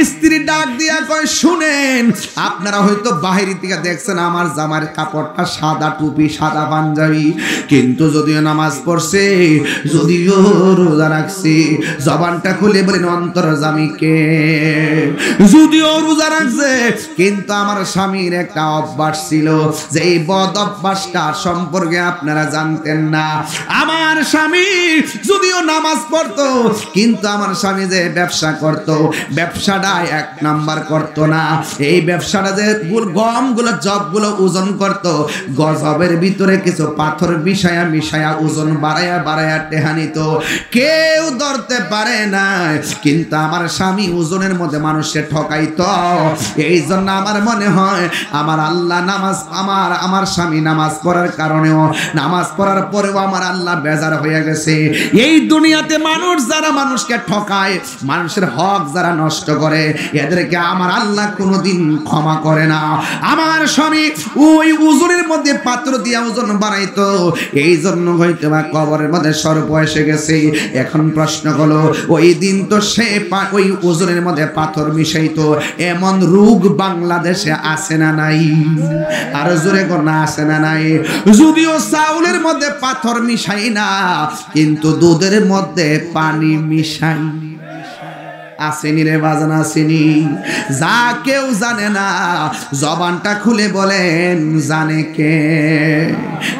স্ত্রী ডাক দিয়া কয়, শুনেন, আপনারা হয়তো বাহির থেকে দেখছেন আমার জামার কাপড়টা সাদা, টুপি সাদা, পাঞ্জাবি, কিন্তু যদিও নামাজ পড়ছে, যদিও রোজা রাখছে, জবানটা খুলে বলেন অন্তর্যামীকে, যদিও রোজা রাখছে, কিন্তু আমার স্বামীর একটা অভ্যাস ছিল যে এই বদ অভ্যাসটা সম্পর্কে আপনারা জানতেন না। আমার স্বামী যদিও নামাজ পড়তো, কিন্তু আমার স্বামী যে ব্যবসা করত, ব্যবসাটা এক নাম্বার করত না। এই ব্যবসাটা যে গমগুলো জবগুলো ওজন করত, গজবের ভিতরে কিছু পাথর মিশায়া ওজন বাড়ায়া টেহা নিত, কেউ ধরতে পারে না। কিন্তু আমার স্বামী ওজনের মধ্যে মানুষকে ঠকাইতো। এই জন্য আমার মনে হয় আমার আল্লাহ আমার স্বামী নামাজ পড়ার কারণেও, নামাজ পড়ার পরেও আমার আল্লাহ বেজার হয়ে গেছে। এই দুনিয়াতে মানুষ যারা মানুষকে ঠকায়, মানুষের হক যারা নষ্ট করে, এদেরকে আমার আল্লাহ কোনোদিন ক্ষমা করে না। আমার স্বামী ওই ওজনের মধ্যে পাত্র দিয়া ওজন বাড়াইতো, এই জন্য হয়তো বা কবরের মধ্যে সর্প এসে গেছে। এখন প্রশ্ন হলো, ওই দিন তো সে ওই ওজনের মধ্যে পাথর মিশাইতো, এমন রোগ বাংলাদেশে আছে না নাই? আর জোরে কোনা আছে না নাই? যদিও চাউলের মধ্যে পাথর মিশাই না, কিন্তু দুধের মধ্যে পানি মিশাই। আসেনি রে বাজান, আসেনি? যা কেউ জানে না, জবানটা খুলে বলেন জানে কে?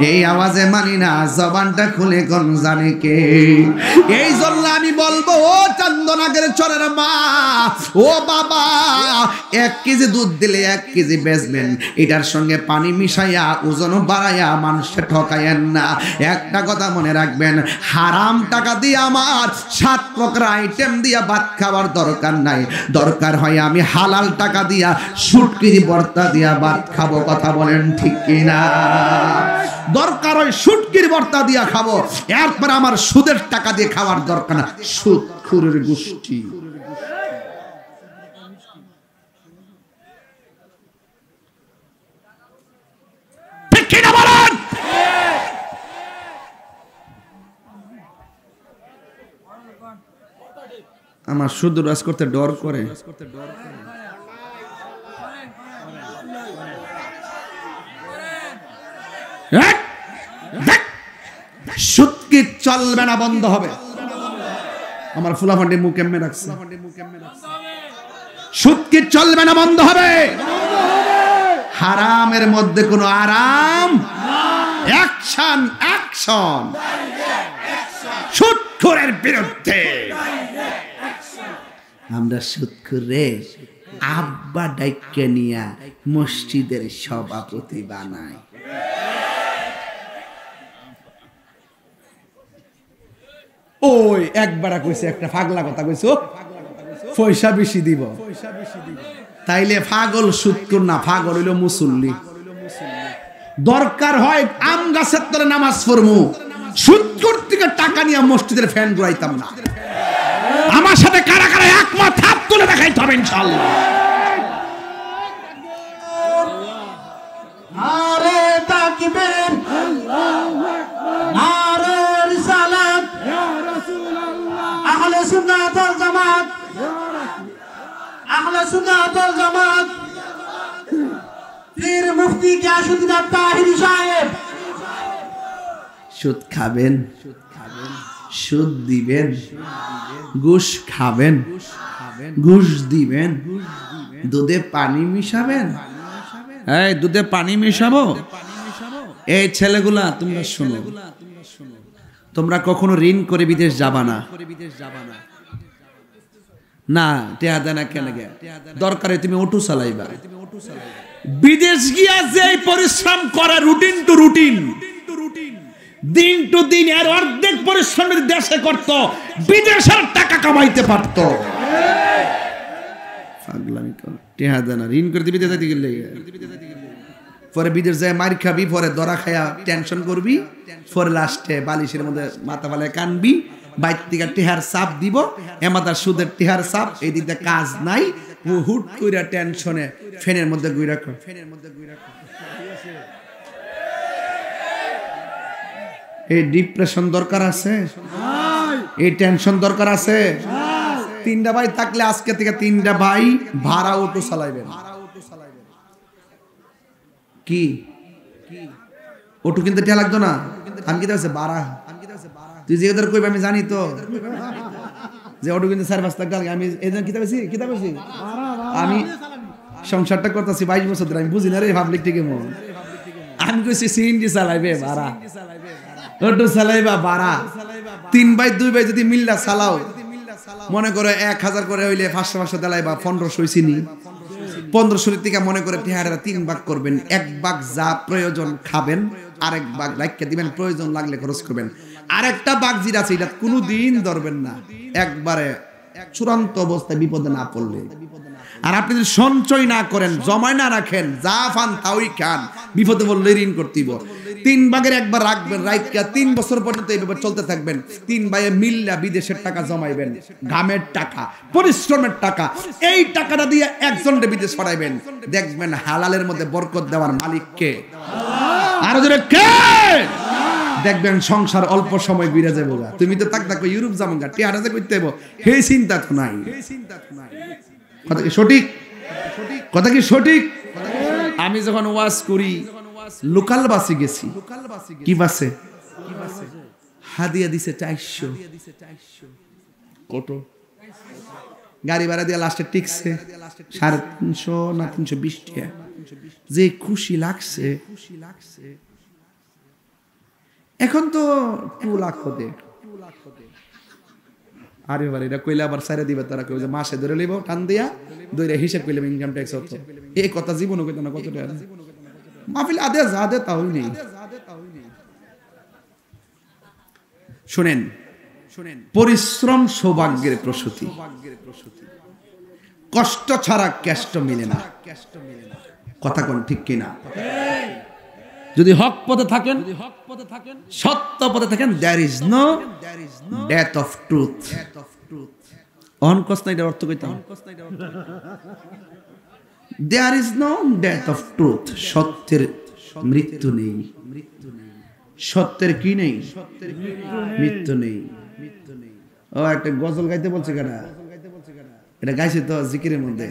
এই আওয়াজে মানি না, জবানটা খুলে কোন জানে কে? এই জন্য আমি বলবো, ও চন্দনাগের চরের মা, ও বাবা, 1 কেজি দুধ দিলে 1 কেজি বেচবেন, এটার সঙ্গে পানি মিশাইয়া ওজন বাড়াইয়া মানুষকে ঠকাইয়েন না। একটা কথা মনে রাখবেন, হারাম টাকা দিয়ে আমার 7 প্রকার আইটেম দিয়া ভাত খাবার দরকার নাই। দরকার হয় আমি হালাল টাকা দিয়া শুটকির ভর্তা দিয়া ভাত খাবো। কথা বলেন ঠিক কিনা? দরকার হয় শুটকির ভর্তা দিয়া খাবো, এরপর আমার সুদের টাকা দিয়ে খাওয়ার দরকার না। সুদখোরের গোষ্ঠী। ঠিক কিনা বলেন? আমার শুদ্ধ রাজ করতে ডর করে। সুদকি চলবে না, বন্ধ হবে। আমার ফুলাফান্ডি মুখ এমনি রাখছে, সুদকি চলবে না, বন্ধ হবে। হারামের মধ্যে কোনো আরাম। অ্যাকশন, অ্যাকশন সুদখোরের বিরুদ্ধে। আমরা সুদখোরে আব্বা ডাইকে নিয়া মসজিদের সভাপতি বানাই। ওই একবার কইছে, একটা পাগলা কথা কইছো, পয়সা বেশি দিব। তাইলে পাগল সুদখোর না, পাগল হইল মুসল্লি। দরকার হয় আম গাছের তলে নামাজ পড়মু, সুদখোর থেকে টাকা নিয়ে মসজিদের ফ্যান ঘুরাইতাম না। আমার সাথে কারা কারা একমত হাত তুলে দেখাইতে হবে ইনশাআল্লাহ। নারে তাকবীর, নারে রিসালাত, আহলে সুন্নাত ওয়াল জামাত, আহলে সুন্নাত ওয়াল জামাত। পীর মুফতি গিয়াসউদ্দিন তাহিরি সাহেব, সুদ খাবেন, সুদ দিবেন, ঘুষ খাবেন, ঘুষ দিবেন, দুধে পানি মিশাবেন। এই দুধে পানি মিশাবো? এই ছেলেগুলা তোমরা শোনো, তোমরা কখনো ঋণ করে বিদেশ যাবা না। না টেহা দেয় না, কেন গে? দরকারে তুমি অটো চালাইবা। বিদেশ গিয়া যে পরিশ্রম করে রুটিন টু রুটিন, দিন টু দিন, এর অর্ধেক পরিশ্রমের দেশে করত, বিদেশের টাকা কামাইতে পারত। পাগলামি কর টেহা দেনা ঋণ করে দিবি দিতে গেলে পরে বিদেশ যায় মার খাবি পরে দরা খায়া টেনশন করবি পরে লাস্টে বালিশের মধ্যে মাথা ফালায় কানবি বাইর থেকে টেহার চাপ দিব এমাদার সুদের টেহার চাপ এই দিকটা কাজ নাই ও হুট কইরা টেনশনে ফ্যানের মধ্যে গুই রাখো এই ডিপ্রেশন দরকার আছে এই টেনশন দরকার আছে তিনটা ভাই থাকলে আজকে থেকে তিনটা ভাই ভাড়া অটো চালাইবেন কি অটো কিনতে টিয়া লাগতো না আমি কি আছে ভাড়া তুই যে কথা কইবি আমি জানি তো যে অটো কিনতে 4-5 টাকা লাগে আমি এজন কিতা বেশি আমি সংসারটা করতেছি 22 বছর ধরে আমি বুঝি না রে পাবলিক থেকে মন আমি কইছি সিএনজি চালাইবে ভাড়া অটো চালাইবা ভাড়া 3 ভাই 2 ভাই যদি মিল্লা চালাও মনে করে 1000 করে হইলে 500 দেলাইবা 1500 চিনি 1500 থেকে মনে করে টিহারা 3 ভাগ করবেন 1 ভাগ যা প্রয়োজন খাবেন আরেক ভাগ রাখিয়ে দিবেন প্রয়োজন লাগলে খরচ করবেন আরেকটা ভাগ যেটা আছে এটা কোনোদিন ধরবেন না একবারে চূড়ান্ত অবস্থায় বিপদে না পড়লে আর আপনি যদি সঞ্চয় না করেন জমায় না রাখেন যা ফান তাই খান বিপদে পড়লে ঋণ করতেইব 3 ভাগের একবার রাখবেন রাইকা 3 বছর পর্যন্ত এইভাবে চলতে থাকবেন 3 ভাইয়ে মিল্লা বিদেশের টাকা জমাইবেন ঘামের টাকা পরিশ্রমের টাকা এই টাকাটা দিয়ে একজনকে বিদেশ ছড়াইবেন দেখবেন হালালের মধ্যে বরকত দেওয়ার মালিক কে আর জোরে কে দেখবেন সংসার অল্প সময় ঘুরে যাবে তুমি তো তাক তাক ইউরোপ যাবেন গা টিয়াটা যে করতে হইব হে চিন্তা তো নাই কথা কি সঠিক কথা কি সঠিক আমি যখন ওয়াজ করি লোকাল বাসে গেছি কি বাসে হাদিয়া দিছে 400 কত গাড়ি ভাড়া দিয়ে লাস্টে টিকছে 350 না 320 টাকা যে খুশি লাগছে এখন তো 2 লাখ হতে আরে বারে এটা কইলে আবার সাইরা দিবে তারা কই যে মাসে ধরে লইব টান দিয়া দইরা হিসাব কইলে ইনকাম ট্যাক্স হতো এই কথা জীবনও কইতো না কত টাকা মাহফিল আদে জাদে তাও নেই শুনেন পরিশ্রম সৌভাগ্যের প্রসূতি কষ্ট ছাড়া কেষ্ট মিলে না কথা কোন ঠিক কিনা যদি হক পথে থাকেন সত্য পথে থাকেন there is no death of truth অন কষ্ট নাই অর্থ কইতাম there is no death of truth সত্যের মৃত্যু নেই সত্যের কি নেই মৃত্যু নেই ও একটা গজল গাইতে বলছে কেনা এটা গাইছে তো জিকিরের মধ্যে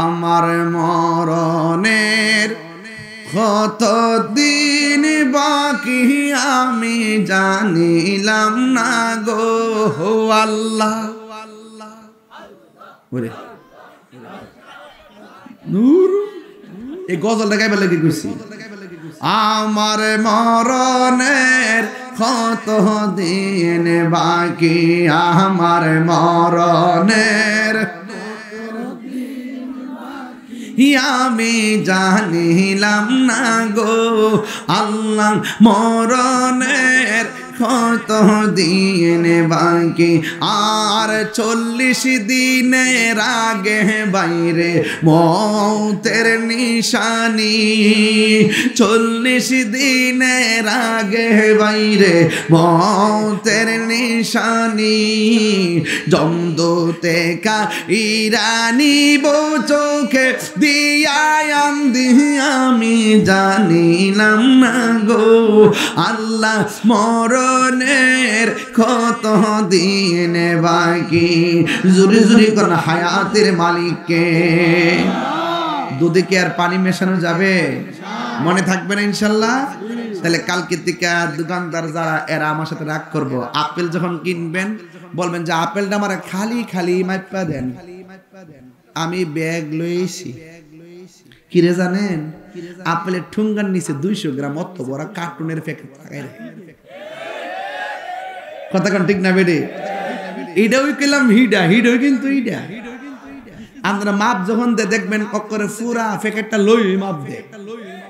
আমার মরণের কতদিন বাকি আমি জানিলাম না গো আল্লাহ ওরে নূর এই গজলটা গাইবার লাগি কইছি আমার মরণের কতদিন বাকি আমার মরণের আমি জানিলাম না গো আল্লাহ মরণের কত দিন বাকি আর 40 দিনের আগে বাইরে মৌতের নিশানি 40 দিনের আগে বাইরে মৌতের নিশানি জমদূতে কা ইরানি চোখে দিয়াম আমি জানিলাম না গো আল্লাহ মরণের কত দিন বাকি জুরি জুরি কোন হায়াতের মালিককে দুধে কি আর পানি মেশানো যাবে মনে থাকবে না ইনশাআল্লাহ তাহলে কালকে থেকে দোকানদার যারা এরা আমার সাথে রাগ করবো আপেল যখন কিনবেন বলবেন যে আপেলটা আমার খালি খালি মাইপা দেন আমি ব্যাগ লইছি কিরে জানেন আপেলের ঠুঙ্গার নিচে 200 গ্রাম অত বড় কার্টুনের প্যাকেট লাগাই কথা কোন ঠিক না বেডে এইটাও কইলাম হিডা কিন্তু এইটা আপনারা মাপ যখন দেখবেন করে পুরা প্যাকেটটা লই মাপ দে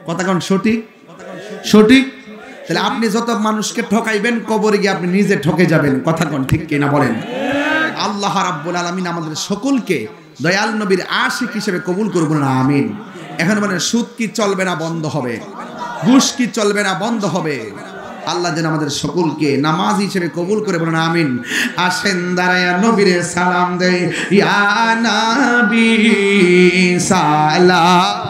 কথা কোন সঠিক তাহলে আপনি যত মানুষকে ঠকাইবেন কবরে গিয়ে আপনি নিজে ঠকে যাবেন কথা কোন ঠিক কিনা বলেন আল্লাহ রাব্বুল আলামিন আমাদের সকলকে দয়াল নবীর আশিক হিসেবে কবুল করব না আমিন। এখন মানে সুদ কি চলবে না বন্ধ হবে, ঘুষ কি চলবে না বন্ধ হবে। আল্লাহ যেন আমাদের সকলকে নামাজ হিসেবে কবুল করে বলেন আমিন। আসেন দাঁড়ায়া নবীরে সালাম দেই, ইয়া নবী সালাম